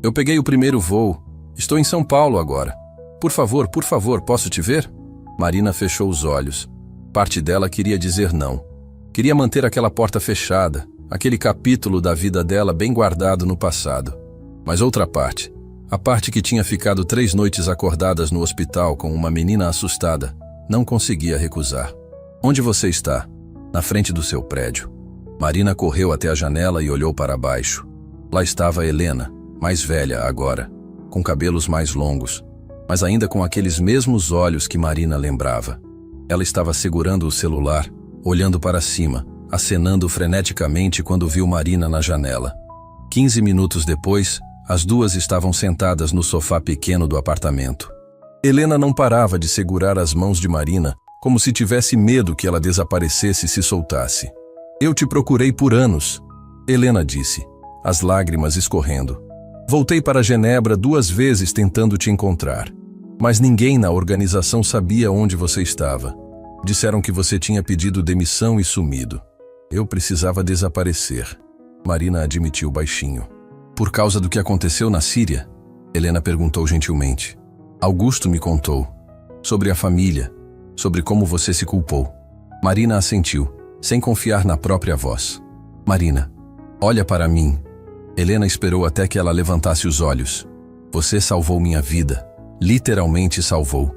Eu peguei o primeiro voo. Estou em São Paulo agora. Por favor, posso te ver? Marina fechou os olhos. Parte dela queria dizer não. Queria manter aquela porta fechada, aquele capítulo da vida dela bem guardado no passado. Mas outra parte, a parte que tinha ficado 3 noites acordadas no hospital com uma menina assustada, não conseguia recusar. Onde você está? Na frente do seu prédio. Marina correu até a janela e olhou para baixo. Lá estava Helena, mais velha agora, com cabelos mais longos, mas ainda com aqueles mesmos olhos que Marina lembrava. Ela estava segurando o celular, olhando para cima, acenando freneticamente quando viu Marina na janela. 15 minutos depois, as 2 estavam sentadas no sofá pequeno do apartamento. Helena não parava de segurar as mãos de Marina, como se tivesse medo que ela desaparecesse e se soltasse. Eu te procurei por anos, Helena disse, as lágrimas escorrendo. Voltei para Genebra 2 vezes tentando te encontrar, mas ninguém na organização sabia onde você estava. Disseram que você tinha pedido demissão e sumido. Eu precisava desaparecer, Marina admitiu baixinho. Por causa do que aconteceu na Síria? Helena perguntou gentilmente. Augusto me contou. Sobre a família, sobre como você se culpou. Marina assentiu, sem confiar na própria voz. Marina, olha para mim. Helena esperou até que ela levantasse os olhos. Você salvou minha vida. Literalmente salvou.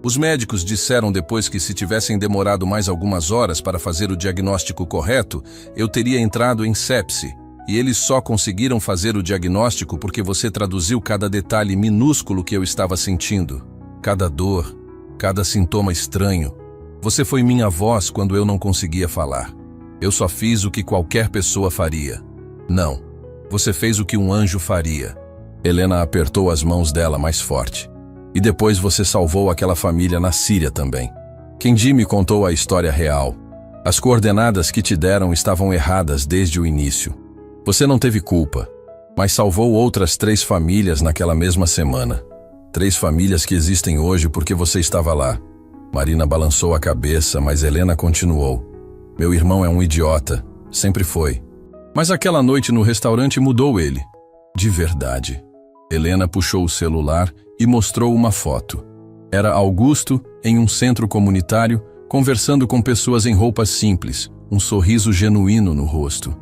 Os médicos disseram depois que se tivessem demorado mais algumas horas para fazer o diagnóstico correto, eu teria entrado em sepse. E eles só conseguiram fazer o diagnóstico porque você traduziu cada detalhe minúsculo que eu estava sentindo. Cada dor, cada sintoma estranho. Você foi minha voz quando eu não conseguia falar. Eu só fiz o que qualquer pessoa faria. Não, você fez o que um anjo faria. Helena apertou as mãos dela mais forte. E depois você salvou aquela família na Síria também. Kenji me contou a história real. As coordenadas que te deram estavam erradas desde o início. Você não teve culpa, mas salvou outras 3 famílias naquela mesma semana. 3 famílias que existem hoje porque você estava lá. Marina balançou a cabeça, mas Helena continuou. Meu irmão é um idiota, sempre foi. Mas aquela noite no restaurante mudou ele. De verdade. Helena puxou o celular e mostrou uma foto. Era Augusto, em um centro comunitário, conversando com pessoas em roupas simples, um sorriso genuíno no rosto.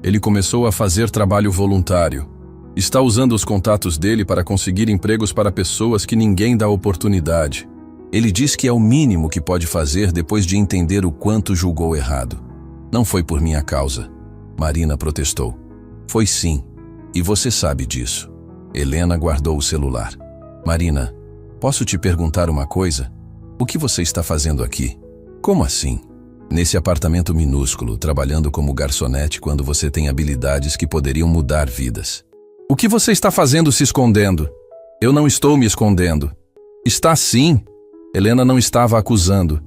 Ele começou a fazer trabalho voluntário. Está usando os contatos dele para conseguir empregos para pessoas que ninguém dá oportunidade. Ele diz que é o mínimo que pode fazer depois de entender o quanto julgou errado. Não foi por minha causa. Marina protestou. Foi sim, e você sabe disso. Helena guardou o celular. Marina, posso te perguntar uma coisa? O que você está fazendo aqui? Como assim? Nesse apartamento minúsculo, trabalhando como garçonete quando você tem habilidades que poderiam mudar vidas. O que você está fazendo se escondendo? Eu não estou me escondendo. Está sim. Helena não estava acusando.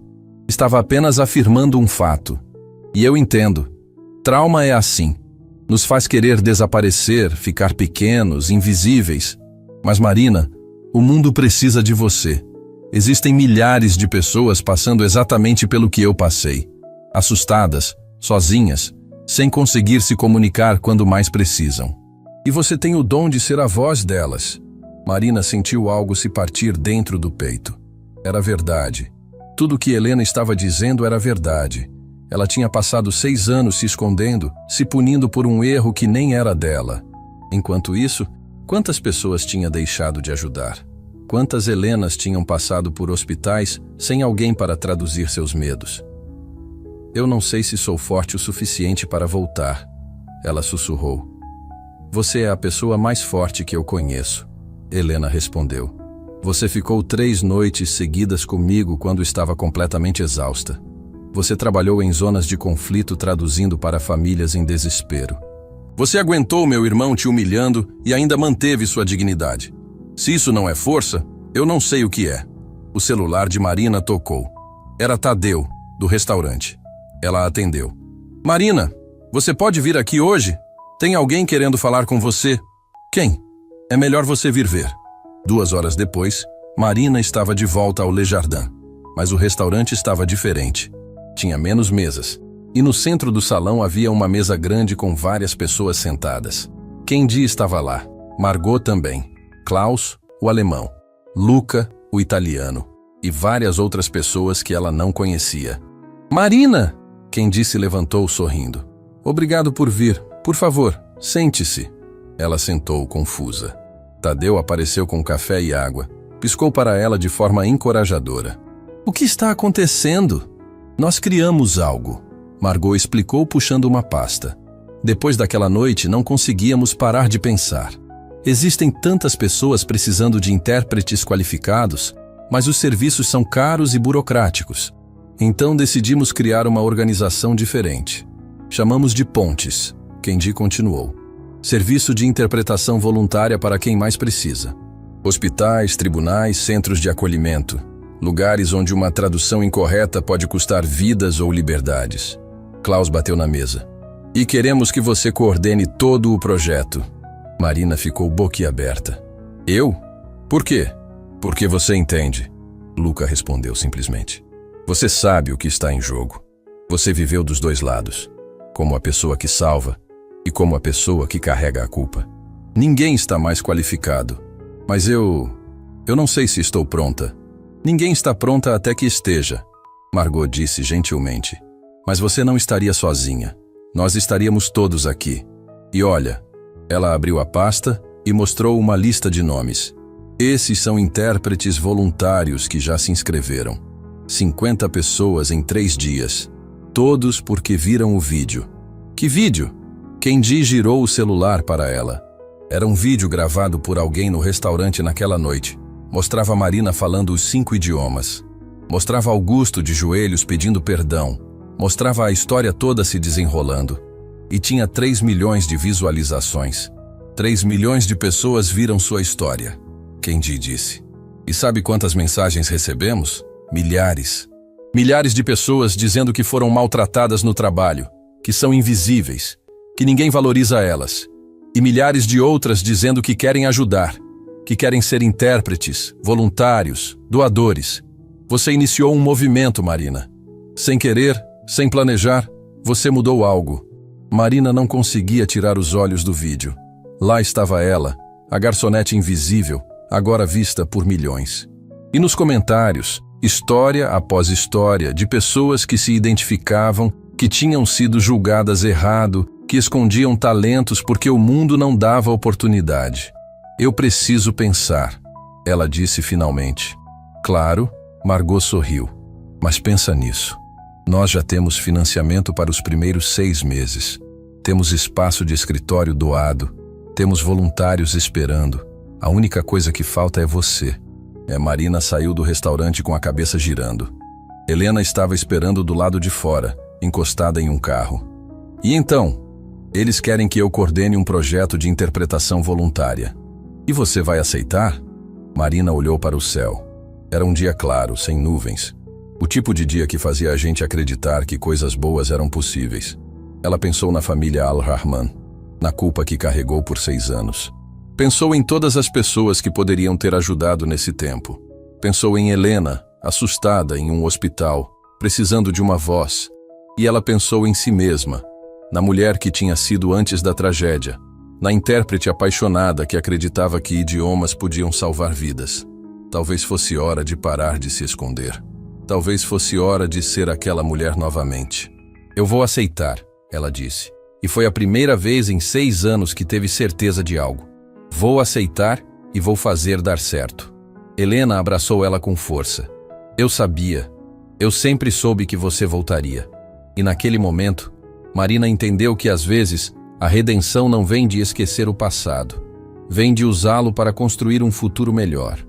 Estava apenas afirmando um fato. E eu entendo. Trauma é assim. Nos faz querer desaparecer, ficar pequenos, invisíveis. Mas Marina, o mundo precisa de você. Existem milhares de pessoas passando exatamente pelo que eu passei. Assustadas, sozinhas, sem conseguir se comunicar quando mais precisam. E você tem o dom de ser a voz delas. Marina sentiu algo se partir dentro do peito. Era verdade. Tudo o que Helena estava dizendo era verdade. Ela tinha passado 6 anos se escondendo, se punindo por um erro que nem era dela. Enquanto isso, quantas pessoas tinha deixado de ajudar? Quantas Helenas tinham passado por hospitais sem alguém para traduzir seus medos? Eu não sei se sou forte o suficiente para voltar, ela sussurrou. Você é a pessoa mais forte que eu conheço, Helena respondeu. Você ficou 3 noites seguidas comigo quando estava completamente exausta. Você trabalhou em zonas de conflito traduzindo para famílias em desespero. Você aguentou meu irmão te humilhando e ainda manteve sua dignidade. Se isso não é força, eu não sei o que é. O celular de Marina tocou. Era Tadeu, do restaurante. Ela atendeu. Marina, você pode vir aqui hoje? Tem alguém querendo falar com você. Quem? É melhor você vir ver. 2 horas depois, Marina estava de volta ao Le Jardin. Mas o restaurante estava diferente. Tinha menos mesas. E no centro do salão havia uma mesa grande com várias pessoas sentadas. Kendi estava lá. Margot também. Klaus, o alemão. Luca, o italiano. E várias outras pessoas que ela não conhecia. Marina! Kendi se levantou sorrindo. Obrigado por vir. Por favor, sente-se. Ela sentou confusa. Tadeu apareceu com café e água. Piscou para ela de forma encorajadora. O que está acontecendo? Nós criamos algo. Margot explicou puxando uma pasta. Depois daquela noite, não conseguíamos parar de pensar. Existem tantas pessoas precisando de intérpretes qualificados, mas os serviços são caros e burocráticos. Então decidimos criar uma organização diferente. Chamamos de Pontes. Kendi continuou. Serviço de interpretação voluntária para quem mais precisa. Hospitais, tribunais, centros de acolhimento. Lugares onde uma tradução incorreta pode custar vidas ou liberdades. Klaus bateu na mesa. E queremos que você coordene todo o projeto. Marina ficou boquiaberta. Eu? Por quê? Porque você entende. Luca respondeu simplesmente. Você sabe o que está em jogo. Você viveu dos 2 lados. Como a pessoa que salva e como a pessoa que carrega a culpa. Ninguém está mais qualificado. Mas eu não sei se estou pronta. Ninguém está pronta até que esteja. Margot disse gentilmente. Mas você não estaria sozinha. Nós estaríamos todos aqui. E olha, ela abriu a pasta e mostrou uma lista de nomes. Esses são intérpretes voluntários que já se inscreveram. 50 pessoas em 3 dias. Todos porque viram o vídeo. Que vídeo? Kendi girou o celular para ela. Era um vídeo gravado por alguém no restaurante naquela noite. Mostrava Marina falando os 5 idiomas. Mostrava Augusto de joelhos pedindo perdão. Mostrava a história toda se desenrolando. E tinha 3 milhões de visualizações. 3 milhões de pessoas viram sua história. Kendi disse. E sabe quantas mensagens recebemos? Milhares. Milhares de pessoas dizendo que foram maltratadas no trabalho, que são invisíveis, que ninguém valoriza elas. E milhares de outras dizendo que querem ajudar, que querem ser intérpretes, voluntários, doadores. Você iniciou um movimento, Marina. Sem querer, sem planejar, você mudou algo. Marina não conseguia tirar os olhos do vídeo. Lá estava ela, a garçonete invisível, agora vista por milhões. E nos comentários, história após história de pessoas que se identificavam, que tinham sido julgadas errado, que escondiam talentos porque o mundo não dava oportunidade. Eu preciso pensar, ela disse finalmente. Claro, Margot sorriu. Mas pensa nisso. Nós já temos financiamento para os primeiros 6 meses. Temos espaço de escritório doado. Temos voluntários esperando. A única coisa que falta é você. Marina saiu do restaurante com a cabeça girando. Helena estava esperando do lado de fora, encostada em um carro. E então? Eles querem que eu coordene um projeto de interpretação voluntária. E você vai aceitar? Marina olhou para o céu. Era um dia claro, sem nuvens. O tipo de dia que fazia a gente acreditar que coisas boas eram possíveis. Ela pensou na família Al-Rahman, na culpa que carregou por 6 anos. Pensou em todas as pessoas que poderiam ter ajudado nesse tempo. Pensou em Helena, assustada em um hospital, precisando de uma voz. E ela pensou em si mesma, na mulher que tinha sido antes da tragédia, na intérprete apaixonada que acreditava que idiomas podiam salvar vidas. Talvez fosse hora de parar de se esconder. Talvez fosse hora de ser aquela mulher novamente. Eu vou aceitar, ela disse. E foi a primeira vez em 6 anos que teve certeza de algo. Vou aceitar e vou fazer dar certo. Helena abraçou ela com força. Eu sabia. Eu sempre soube que você voltaria. E naquele momento, Marina entendeu que às vezes a redenção não vem de esquecer o passado. Vem de usá-lo para construir um futuro melhor.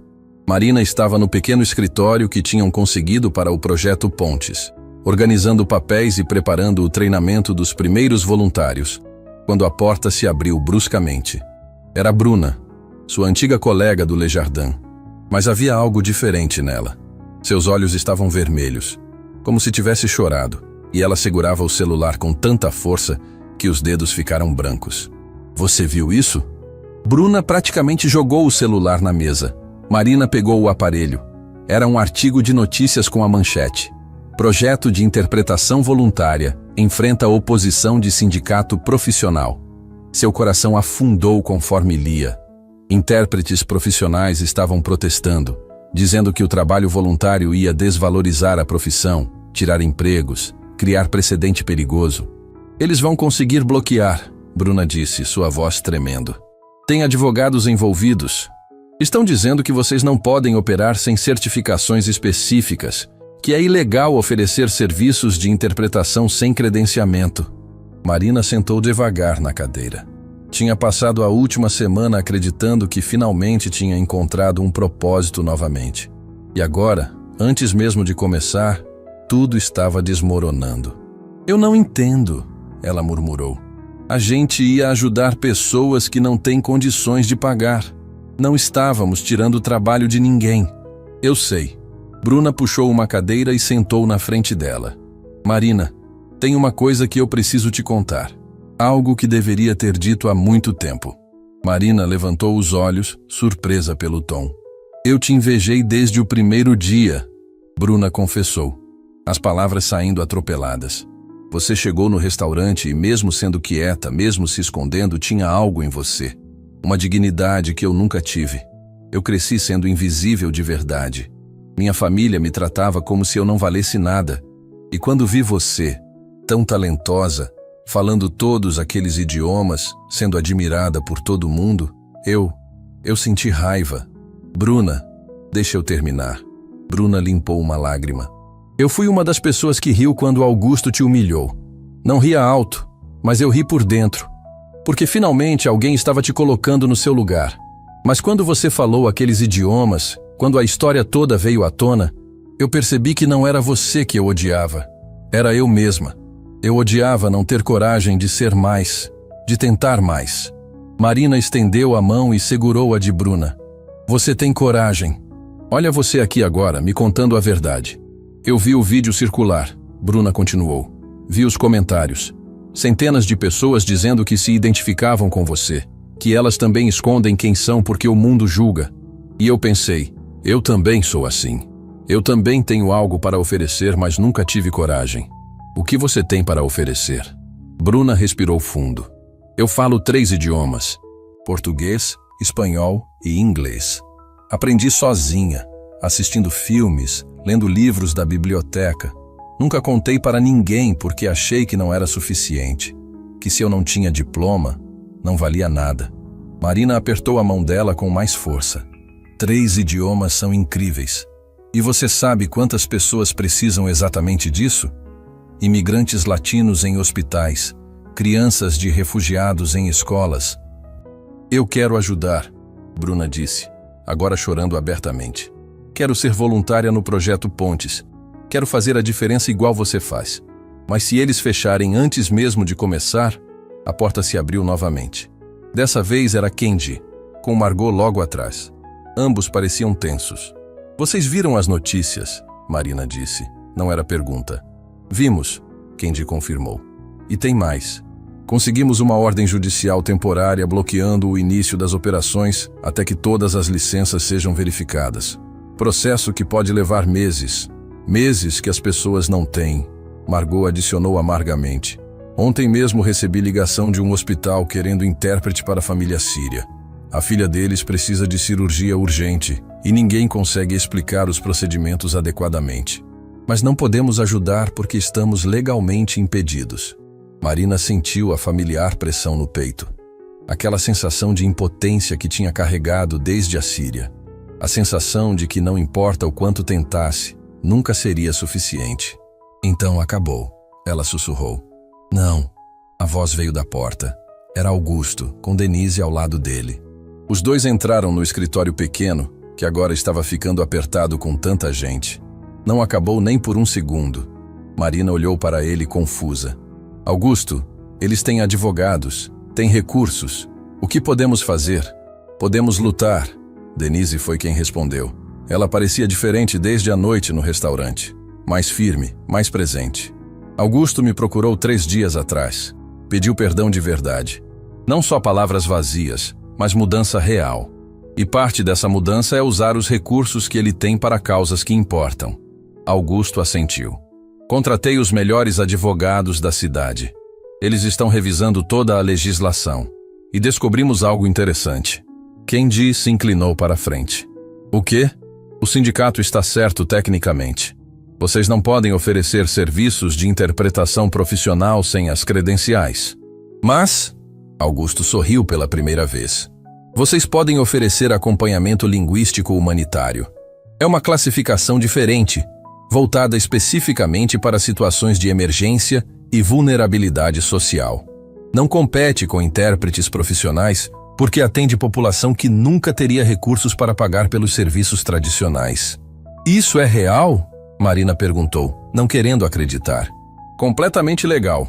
Marina estava no pequeno escritório que tinham conseguido para o projeto Pontes, organizando papéis e preparando o treinamento dos primeiros voluntários, quando a porta se abriu bruscamente. Era Bruna, sua antiga colega do Le Jardin, mas havia algo diferente nela. Seus olhos estavam vermelhos, como se tivesse chorado, e ela segurava o celular com tanta força que os dedos ficaram brancos. Você viu isso? Bruna praticamente jogou o celular na mesa. Marina pegou o aparelho. Era um artigo de notícias com a manchete: Projeto de interpretação voluntária enfrenta oposição de sindicato profissional. Seu coração afundou conforme lia. Intérpretes profissionais estavam protestando, dizendo que o trabalho voluntário ia desvalorizar a profissão, tirar empregos, criar precedente perigoso. Eles vão conseguir bloquear, Bruna disse, sua voz tremendo. Tem advogados envolvidos. Estão dizendo que vocês não podem operar sem certificações específicas, que é ilegal oferecer serviços de interpretação sem credenciamento. Marina sentou devagar na cadeira. Tinha passado a última semana acreditando que finalmente tinha encontrado um propósito novamente. E agora, antes mesmo de começar, tudo estava desmoronando. Eu não entendo, ela murmurou. A gente ia ajudar pessoas que não têm condições de pagar. Não estávamos tirando o trabalho de ninguém. Eu sei. Bruna puxou uma cadeira e sentou na frente dela. Marina, tem uma coisa que eu preciso te contar. Algo que deveria ter dito há muito tempo. Marina levantou os olhos, surpresa pelo tom. Eu te invejei desde o primeiro dia, Bruna confessou, as palavras saindo atropeladas. Você chegou no restaurante e mesmo sendo quieta, mesmo se escondendo, tinha algo em você. Uma dignidade que eu nunca tive. Eu cresci sendo invisível de verdade. Minha família me tratava como se eu não valesse nada. E quando vi você, tão talentosa, falando todos aqueles idiomas, sendo admirada por todo mundo, eu senti raiva. Bruna, deixa eu terminar. Bruna limpou uma lágrima. Eu fui uma das pessoas que riu quando Augusto te humilhou. Não ria alto, mas eu ri por dentro. Porque finalmente alguém estava te colocando no seu lugar. Mas quando você falou aqueles idiomas, quando a história toda veio à tona, eu percebi que não era você que eu odiava. Era eu mesma. Eu odiava não ter coragem de ser mais, de tentar mais. Marina estendeu a mão e segurou a de Bruna. Você tem coragem. Olha você aqui agora, me contando a verdade. Eu vi o vídeo circular, Bruna continuou. Vi os comentários. Centenas de pessoas dizendo que se identificavam com você, que elas também escondem quem são porque o mundo julga. E eu pensei, eu também sou assim. Eu também tenho algo para oferecer, mas nunca tive coragem. O que você tem para oferecer? Bruna respirou fundo. Eu falo 3 idiomas: português, espanhol e inglês. Aprendi sozinha, assistindo filmes, lendo livros da biblioteca. Nunca contei para ninguém porque achei que não era suficiente, que se eu não tinha diploma, não valia nada. Marina apertou a mão dela com mais força. 3 idiomas são incríveis. E você sabe quantas pessoas precisam exatamente disso? Imigrantes latinos em hospitais, crianças de refugiados em escolas. Eu quero ajudar, Bruna disse, agora chorando abertamente. Quero ser voluntária no projeto Pontes. Quero fazer a diferença igual você faz. Mas se eles fecharem antes mesmo de começar, a porta se abriu novamente. Dessa vez era Kenji, com Margot logo atrás. Ambos pareciam tensos. Vocês viram as notícias? Marina disse. Não era pergunta. Vimos, Kenji confirmou. E tem mais. Conseguimos uma ordem judicial temporária bloqueando o início das operações até que todas as licenças sejam verificadas. Processo que pode levar meses. Meses que as pessoas não têm. Margot adicionou amargamente. Ontem mesmo recebi ligação de um hospital querendo intérprete para a família síria. A filha deles precisa de cirurgia urgente e ninguém consegue explicar os procedimentos adequadamente. Mas não podemos ajudar porque estamos legalmente impedidos. Marina sentiu a familiar pressão no peito. Aquela sensação de impotência que tinha carregado desde a Síria. A sensação de que não importa o quanto tentasse, nunca seria suficiente. Então acabou. Ela sussurrou. Não. A voz veio da porta. Era Augusto, com Denise ao lado dele. Os dois entraram no escritório pequeno, que agora estava ficando apertado com tanta gente. Não acabou nem por um segundo. Marina olhou para ele confusa. Augusto, eles têm advogados, têm recursos. O que podemos fazer? Podemos lutar. Denise foi quem respondeu. Ela parecia diferente desde a noite no restaurante. Mais firme, mais presente. Augusto me procurou 3 dias atrás. Pediu perdão de verdade. Não só palavras vazias, mas mudança real. E parte dessa mudança é usar os recursos que ele tem para causas que importam. Augusto assentiu. Contratei os melhores advogados da cidade. Eles estão revisando toda a legislação. E descobrimos algo interessante. Kenji se inclinou para a frente. O quê? O sindicato está certo tecnicamente. Vocês não podem oferecer serviços de interpretação profissional sem as credenciais. Mas, Augusto sorriu pela primeira vez. Vocês podem oferecer acompanhamento linguístico humanitário. É uma classificação diferente, voltada especificamente para situações de emergência e vulnerabilidade social. Não compete com intérpretes profissionais porque atende população que nunca teria recursos para pagar pelos serviços tradicionais. Isso é real? Marina perguntou, não querendo acreditar. Completamente legal,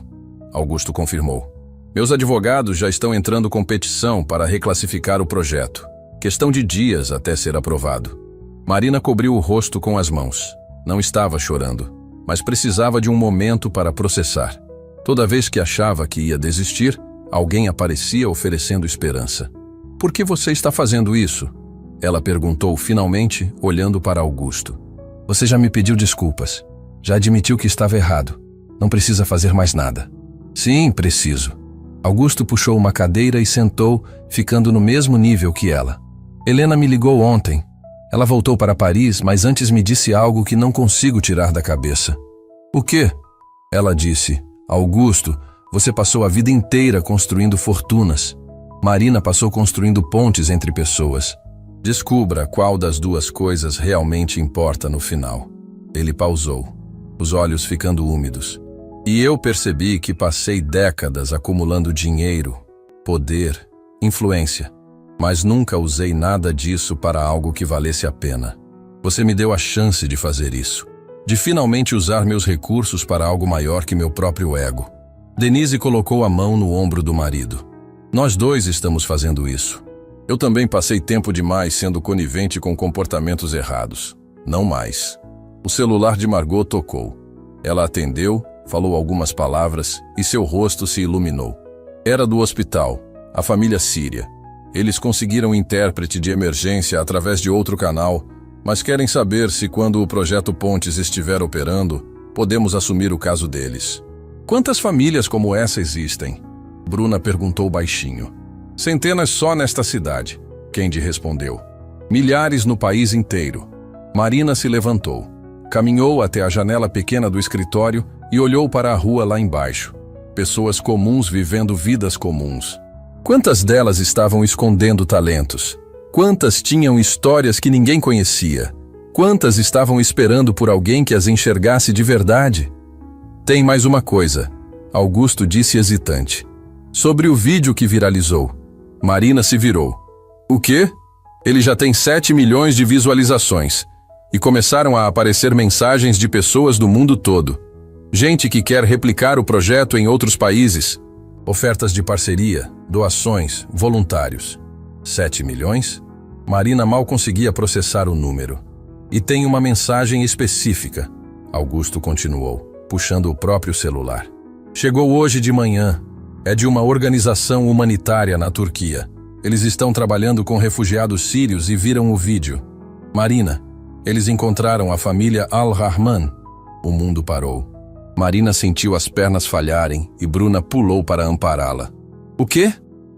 Augusto confirmou. Meus advogados já estão entrando com petição para reclassificar o projeto. Questão de dias até ser aprovado. Marina cobriu o rosto com as mãos. Não estava chorando, mas precisava de um momento para processar. Toda vez que achava que ia desistir, alguém aparecia oferecendo esperança. Por que você está fazendo isso? Ela perguntou finalmente, olhando para Augusto. Você já me pediu desculpas. Já admitiu que estava errado. Não precisa fazer mais nada. Sim, preciso. Augusto puxou uma cadeira e sentou, ficando no mesmo nível que ela. Helena me ligou ontem. Ela voltou para Paris, mas antes me disse algo que não consigo tirar da cabeça. O quê? Ela disse, Augusto, você passou a vida inteira construindo fortunas. Marina passou construindo pontes entre pessoas. Descubra qual das duas coisas realmente importa no final. Ele pausou, os olhos ficando úmidos. E eu percebi que passei décadas acumulando dinheiro, poder, influência. Mas nunca usei nada disso para algo que valesse a pena. Você me deu a chance de fazer isso. De finalmente usar meus recursos para algo maior que meu próprio ego. Denise colocou a mão no ombro do marido. Nós dois estamos fazendo isso. Eu também passei tempo demais sendo conivente com comportamentos errados. Não mais. O celular de Margot tocou. Ela atendeu, falou algumas palavras e seu rosto se iluminou. Era do hospital, a família síria. Eles conseguiram intérprete de emergência através de outro canal, mas querem saber se quando o projeto Pontes estiver operando, podemos assumir o caso deles. Quantas famílias como essa existem? Bruna perguntou baixinho. Centenas só nesta cidade, Kenji respondeu. Milhares no país inteiro. Marina se levantou. Caminhou até a janela pequena do escritório e olhou para a rua lá embaixo. Pessoas comuns vivendo vidas comuns. Quantas delas estavam escondendo talentos? Quantas tinham histórias que ninguém conhecia? Quantas estavam esperando por alguém que as enxergasse de verdade? Tem mais uma coisa, Augusto disse hesitante. Sobre o vídeo que viralizou. Marina se virou. O quê? Ele já tem 7 milhões de visualizações. e começaram a aparecer mensagens de pessoas do mundo todo. Gente que quer replicar o projeto em outros países. Ofertas de parceria, doações, voluntários. 7 milhões? Marina mal conseguia processar o número. E tem uma mensagem específica. Augusto continuou, puxando o próprio celular. Chegou hoje de manhã. É de uma organização humanitária na Turquia. Eles estão trabalhando com refugiados sírios e viram o vídeo. Marina, eles encontraram a família Al-Rahman. O mundo parou. Marina sentiu as pernas falharem e Bruna pulou para ampará-la. O quê?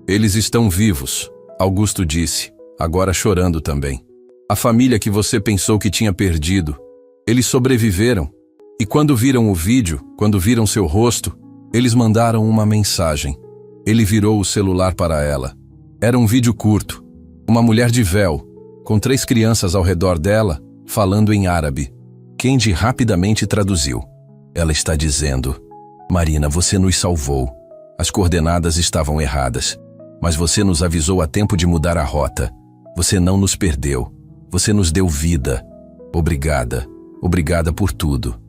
Eles estão vivos, Augusto disse, agora chorando também. A família que você pensou que tinha perdido. Eles sobreviveram. E quando viram o vídeo, quando viram seu rosto, eles mandaram uma mensagem. Ele virou o celular para ela. Era um vídeo curto. Uma mulher de véu, com 3 crianças ao redor dela, falando em árabe. Kendi rapidamente traduziu. Ela está dizendo: Marina, você nos salvou. As coordenadas estavam erradas, mas você nos avisou a tempo de mudar a rota. Você não nos perdeu. Você nos deu vida. Obrigada. Obrigada por tudo.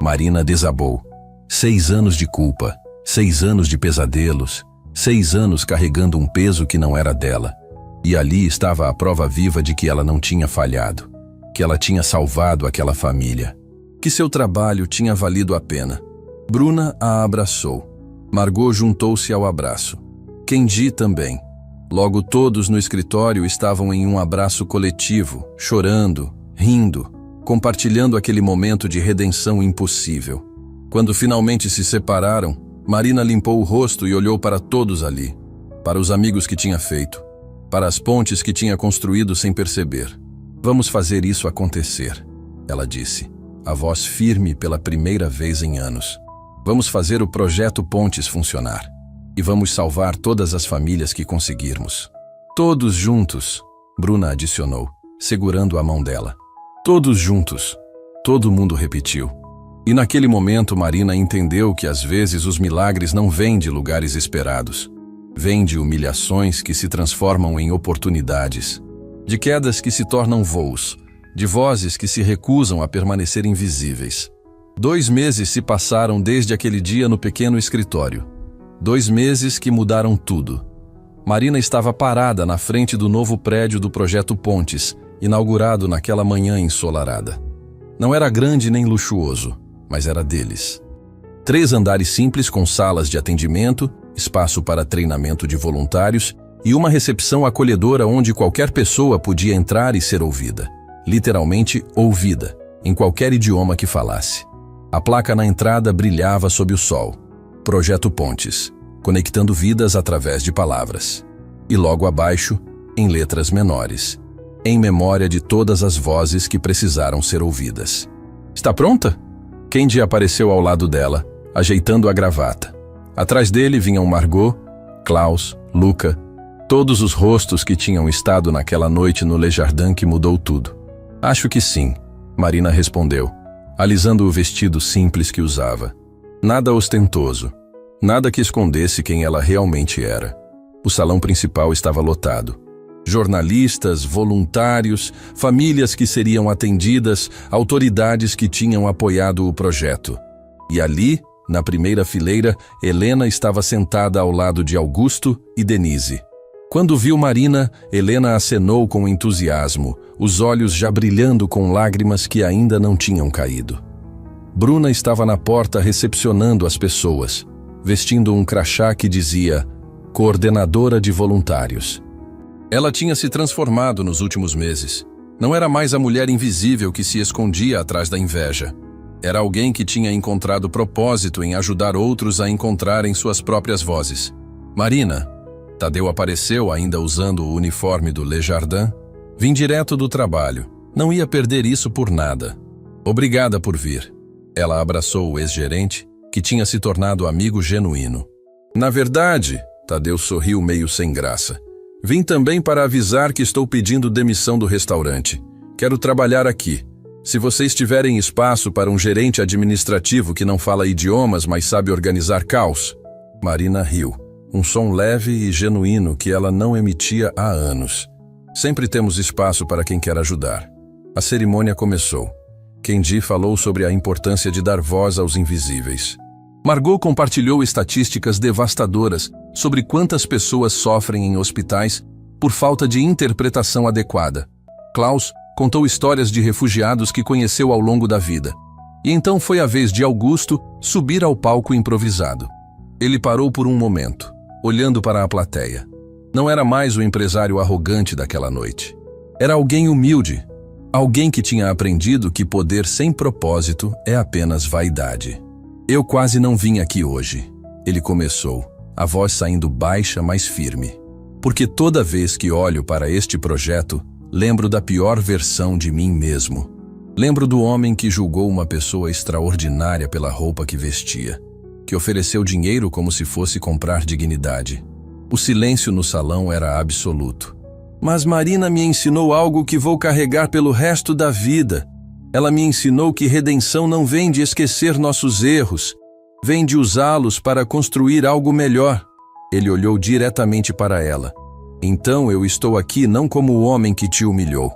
Marina desabou. 6 anos de culpa, 6 anos de pesadelos, 6 anos carregando um peso que não era dela. E ali estava a prova viva de que ela não tinha falhado, que ela tinha salvado aquela família, que seu trabalho tinha valido a pena. Bruna a abraçou. Margot juntou-se ao abraço. Kendi também. Logo todos no escritório estavam em um abraço coletivo, chorando, rindo, compartilhando aquele momento de redenção impossível. Quando finalmente se separaram, Marina limpou o rosto e olhou para todos ali, para os amigos que tinha feito, para as pontes que tinha construído sem perceber. Vamos fazer isso acontecer, ela disse, a voz firme pela primeira vez em anos. Vamos fazer o projeto Pontes funcionar. E vamos salvar todas as famílias que conseguirmos. Todos juntos, Bruna adicionou, segurando a mão dela. Todos juntos. Todo mundo repetiu. E naquele momento Marina entendeu que às vezes os milagres não vêm de lugares esperados. Vêm de humilhações que se transformam em oportunidades, de quedas que se tornam voos, de vozes que se recusam a permanecer invisíveis. 2 meses se passaram desde aquele dia no pequeno escritório. 2 meses que mudaram tudo. Marina estava parada na frente do novo prédio do Projeto Pontes, inaugurado naquela manhã ensolarada. Não era grande nem luxuoso, mas era deles. 3 andares simples com salas de atendimento, espaço para treinamento de voluntários e uma recepção acolhedora onde qualquer pessoa podia entrar e ser ouvida. Literalmente ouvida, em qualquer idioma que falasse. A placa na entrada brilhava sob o sol. Projeto Pontes, conectando vidas através de palavras. E logo abaixo, em letras menores, em memória de todas as vozes que precisaram ser ouvidas. Está pronta? Kendi apareceu ao lado dela, ajeitando a gravata. Atrás dele vinham Margot, Klaus, Luca, todos os rostos que tinham estado naquela noite no Le Jardin que mudou tudo. Acho que sim, Marina respondeu, alisando o vestido simples que usava. Nada ostentoso, nada que escondesse quem ela realmente era. O salão principal estava lotado. Jornalistas, voluntários, famílias que seriam atendidas, autoridades que tinham apoiado o projeto. E ali, na primeira fileira, Helena estava sentada ao lado de Augusto e Denise. Quando viu Marina, Helena acenou com entusiasmo, os olhos já brilhando com lágrimas que ainda não tinham caído. Bruna estava na porta recepcionando as pessoas, vestindo um crachá que dizia Coordenadora de Voluntários. Ela tinha se transformado nos últimos meses. Não era mais a mulher invisível que se escondia atrás da inveja. Era alguém que tinha encontrado propósito em ajudar outros a encontrarem suas próprias vozes. Marina, Tadeu apareceu ainda usando o uniforme do Le Jardin. Vim direto do trabalho. Não ia perder isso por nada. Obrigada por vir. Ela abraçou o ex-gerente, que tinha se tornado amigo genuíno. Na verdade, Tadeu sorriu meio sem graça. Vim também para avisar que estou pedindo demissão do restaurante. Quero trabalhar aqui. Se vocês tiverem espaço para um gerente administrativo que não fala idiomas, mas sabe organizar caos. Marina riu, um som leve e genuíno que ela não emitia há anos. Sempre temos espaço para quem quer ajudar. A cerimônia começou. Kendi falou sobre a importância de dar voz aos invisíveis. Margot compartilhou estatísticas devastadoras sobre quantas pessoas sofrem em hospitais por falta de interpretação adequada. Klaus contou histórias de refugiados que conheceu ao longo da vida. E então foi a vez de Augusto subir ao palco improvisado. Ele parou por um momento, olhando para a plateia. Não era mais o empresário arrogante daquela noite. Era alguém humilde, alguém que tinha aprendido que poder sem propósito é apenas vaidade. Eu quase não vim aqui hoje, ele começou, a voz saindo baixa, mas firme. Porque toda vez que olho para este projeto, lembro da pior versão de mim mesmo. Lembro do homem que julgou uma pessoa extraordinária pela roupa que vestia, que ofereceu dinheiro como se fosse comprar dignidade. O silêncio no salão era absoluto. Mas Marina me ensinou algo que vou carregar pelo resto da vida. Ela me ensinou que redenção não vem de esquecer nossos erros, vem de usá-los para construir algo melhor. Ele olhou diretamente para ela. Então eu estou aqui não como o homem que te humilhou,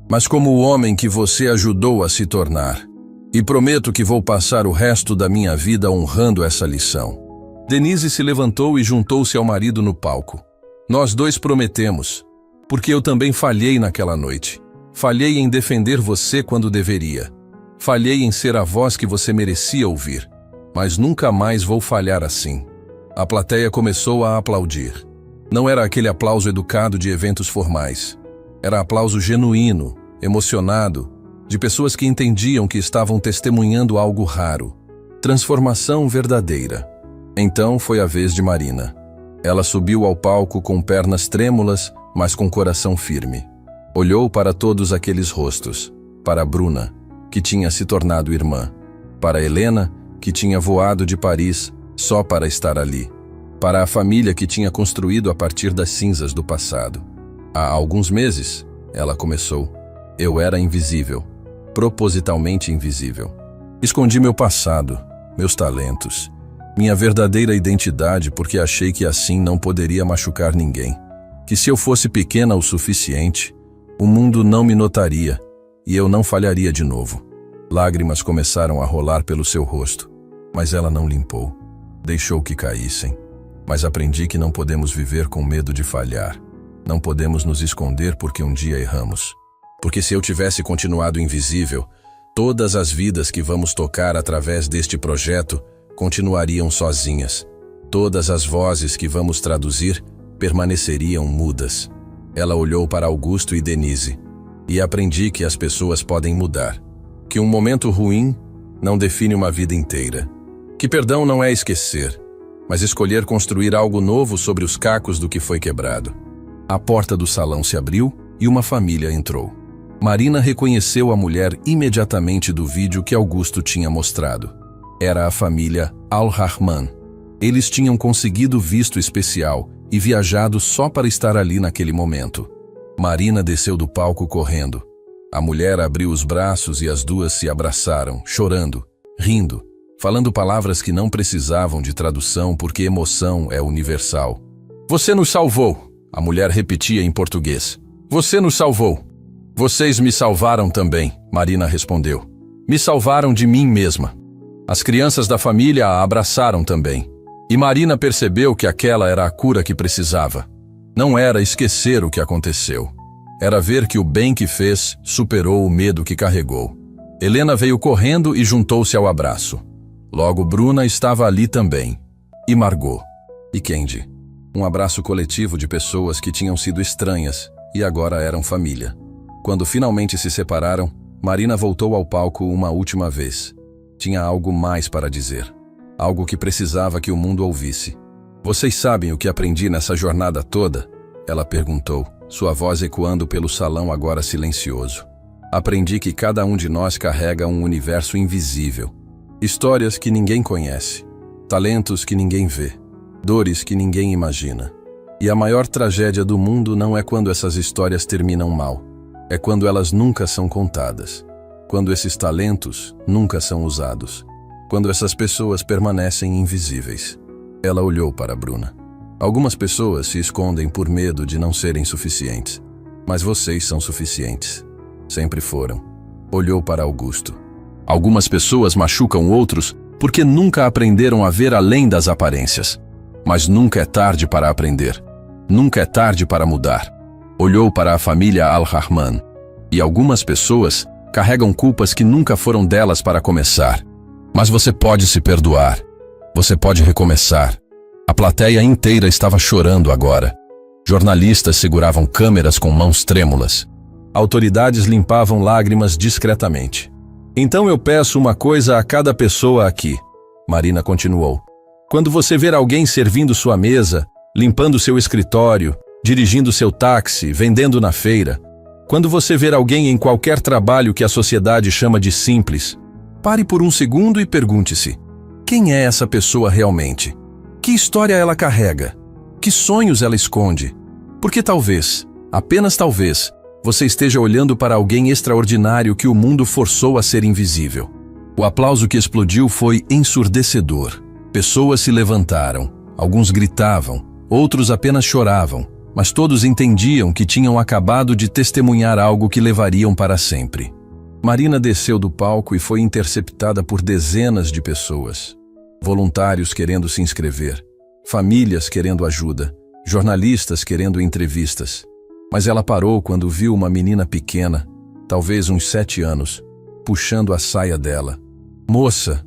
mas como o homem que você ajudou a se tornar. E prometo que vou passar o resto da minha vida honrando essa lição. Denise se levantou e juntou-se ao marido no palco. Nós dois prometemos, porque eu também falhei naquela noite. Falhei em defender você quando deveria. Falhei em ser a voz que você merecia ouvir. Mas nunca mais vou falhar assim. A plateia começou a aplaudir. Não era aquele aplauso educado de eventos formais. Era aplauso genuíno, emocionado, de pessoas que entendiam que estavam testemunhando algo raro. Transformação verdadeira. Então foi a vez de Marina. Ela subiu ao palco com pernas trêmulas, mas com coração firme. Olhou para todos aqueles rostos. Para Bruna, que tinha se tornado irmã. Para Helena, que tinha voado de Paris só para estar ali. Para a família que tinha construído a partir das cinzas do passado. Há alguns meses, ela começou. Eu era invisível. Propositalmente invisível. Escondi meu passado, meus talentos, minha verdadeira identidade porque achei que assim não poderia machucar ninguém. Que se eu fosse pequena o suficiente, o mundo não me notaria e eu não falharia de novo. Lágrimas começaram a rolar pelo seu rosto, mas ela não limpou. Deixou que caíssem. Mas aprendi que não podemos viver com medo de falhar. Não podemos nos esconder porque um dia erramos. Porque se eu tivesse continuado invisível, todas as vidas que vamos tocar através deste projeto continuariam sozinhas. Todas as vozes que vamos traduzir permaneceriam mudas. Ela olhou para Augusto e Denise. E aprendi que as pessoas podem mudar. Que um momento ruim não define uma vida inteira. Que perdão não é esquecer, mas escolher construir algo novo sobre os cacos do que foi quebrado. A porta do salão se abriu e uma família entrou. Marina reconheceu a mulher imediatamente do vídeo que Augusto tinha mostrado. Era a família Al-Rahman. Eles tinham conseguido visto especial e viajado só para estar ali naquele momento. Marina desceu do palco correndo. A mulher abriu os braços e as duas se abraçaram, chorando, rindo, falando palavras que não precisavam de tradução porque emoção é universal. Você nos salvou, a mulher repetia em português. Você nos salvou. Vocês me salvaram também, Marina respondeu. Me salvaram de mim mesma. As crianças da família a abraçaram também. E Marina percebeu que aquela era a cura que precisava. Não era esquecer o que aconteceu. Era ver que o bem que fez superou o medo que carregou. Helena veio correndo e juntou-se ao abraço. Logo Bruna estava ali também. E Margot. E Kendi. Um abraço coletivo de pessoas que tinham sido estranhas e agora eram família. Quando finalmente se separaram, Marina voltou ao palco uma última vez. Tinha algo mais para dizer. Algo que precisava que o mundo ouvisse. Vocês sabem o que aprendi nessa jornada toda? Ela perguntou, sua voz ecoando pelo salão agora silencioso. Aprendi que cada um de nós carrega um universo invisível. Histórias que ninguém conhece. Talentos que ninguém vê. Dores que ninguém imagina. E a maior tragédia do mundo não é quando essas histórias terminam mal. É quando elas nunca são contadas. Quando esses talentos nunca são usados. Quando essas pessoas permanecem invisíveis. Ela olhou para Bruna. Algumas pessoas se escondem por medo de não serem suficientes. Mas vocês são suficientes. Sempre foram. Olhou para Augusto. Algumas pessoas machucam outros porque nunca aprenderam a ver além das aparências. Mas nunca é tarde para aprender. Nunca é tarde para mudar. Olhou para a família Al-Rahman. E algumas pessoas carregam culpas que nunca foram delas para começar. Mas você pode se perdoar. Você pode recomeçar. A plateia inteira estava chorando agora. Jornalistas seguravam câmeras com mãos trêmulas. Autoridades limpavam lágrimas discretamente. Então eu peço uma coisa a cada pessoa aqui, Marina continuou. Quando você ver alguém servindo sua mesa, limpando seu escritório, dirigindo seu táxi, vendendo na feira, quando você ver alguém em qualquer trabalho que a sociedade chama de simples, pare por um segundo e pergunte-se: quem é essa pessoa realmente? Que história ela carrega? Que sonhos ela esconde? Porque talvez, apenas talvez, você esteja olhando para alguém extraordinário que o mundo forçou a ser invisível. O aplauso que explodiu foi ensurdecedor. Pessoas se levantaram, alguns gritavam, outros apenas choravam, mas todos entendiam que tinham acabado de testemunhar algo que levariam para sempre. Marina desceu do palco e foi interceptada por dezenas de pessoas. Voluntários querendo se inscrever, famílias querendo ajuda, jornalistas querendo entrevistas. Mas ela parou quando viu uma menina pequena, talvez uns 7 anos, puxando a saia dela. Moça,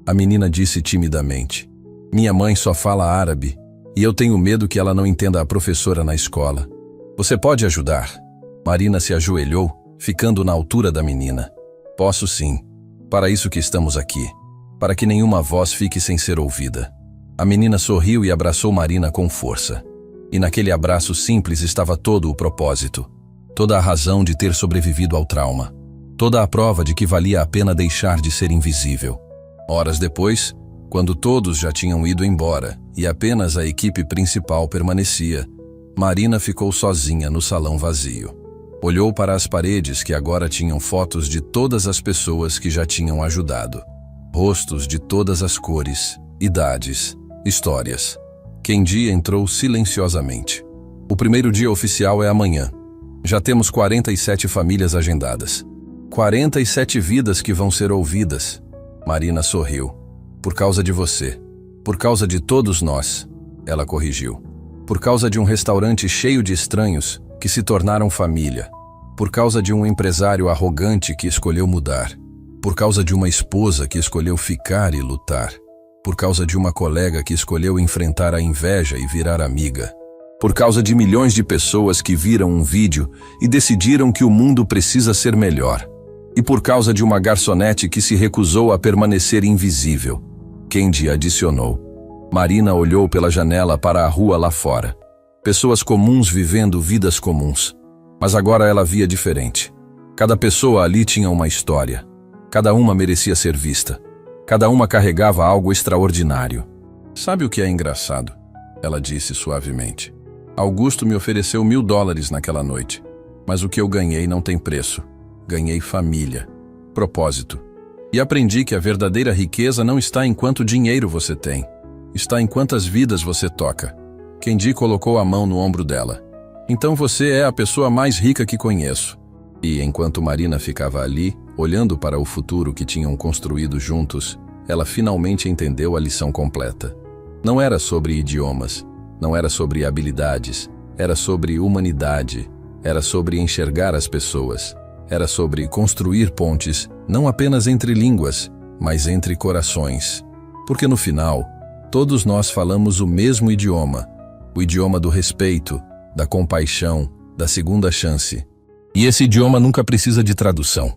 a menina disse timidamente. Minha mãe só fala árabe e eu tenho medo que ela não entenda a professora na escola. Você pode ajudar? Marina se ajoelhou, ficando na altura da menina. Posso sim. Para isso que estamos aqui. Para que nenhuma voz fique sem ser ouvida. A menina sorriu e abraçou Marina com força. E naquele abraço simples estava todo o propósito, toda a razão de ter sobrevivido ao trauma, toda a prova de que valia a pena deixar de ser invisível. Horas depois, quando todos já tinham ido embora e apenas a equipe principal permanecia, Marina ficou sozinha no salão vazio. Olhou para as paredes que agora tinham fotos de todas as pessoas que já tinham ajudado. Rostos de todas as cores, idades, histórias. Kendi entrou silenciosamente. O primeiro dia oficial é amanhã. Já temos 47 famílias agendadas. 47 vidas que vão ser ouvidas. Marina sorriu. Por causa de você. Por causa de todos nós. Ela corrigiu. Por causa de um restaurante cheio de estranhos que se tornaram família. Por causa de um empresário arrogante que escolheu mudar. Por causa de uma esposa que escolheu ficar e lutar. Por causa de uma colega que escolheu enfrentar a inveja e virar amiga. Por causa de milhões de pessoas que viram um vídeo e decidiram que o mundo precisa ser melhor. E por causa de uma garçonete que se recusou a permanecer invisível. Kendi adicionou. Marina olhou pela janela para a rua lá fora. Pessoas comuns vivendo vidas comuns. Mas agora ela via diferente. Cada pessoa ali tinha uma história. Cada uma merecia ser vista. Cada uma carregava algo extraordinário. Sabe o que é engraçado? Ela disse suavemente. Augusto me ofereceu $1000 naquela noite. Mas o que eu ganhei não tem preço. Ganhei família. Propósito. E aprendi que a verdadeira riqueza não está em quanto dinheiro você tem. Está em quantas vidas você toca. Kendi colocou a mão no ombro dela. Então você é a pessoa mais rica que conheço. E enquanto Marina ficava ali, olhando para o futuro que tinham construído juntos, ela finalmente entendeu a lição completa. Não era sobre idiomas, não era sobre habilidades, era sobre humanidade, era sobre enxergar as pessoas, era sobre construir pontes, não apenas entre línguas, mas entre corações. Porque no final, todos nós falamos o mesmo idioma, o idioma do respeito, da compaixão, da segunda chance. E esse idioma nunca precisa de tradução.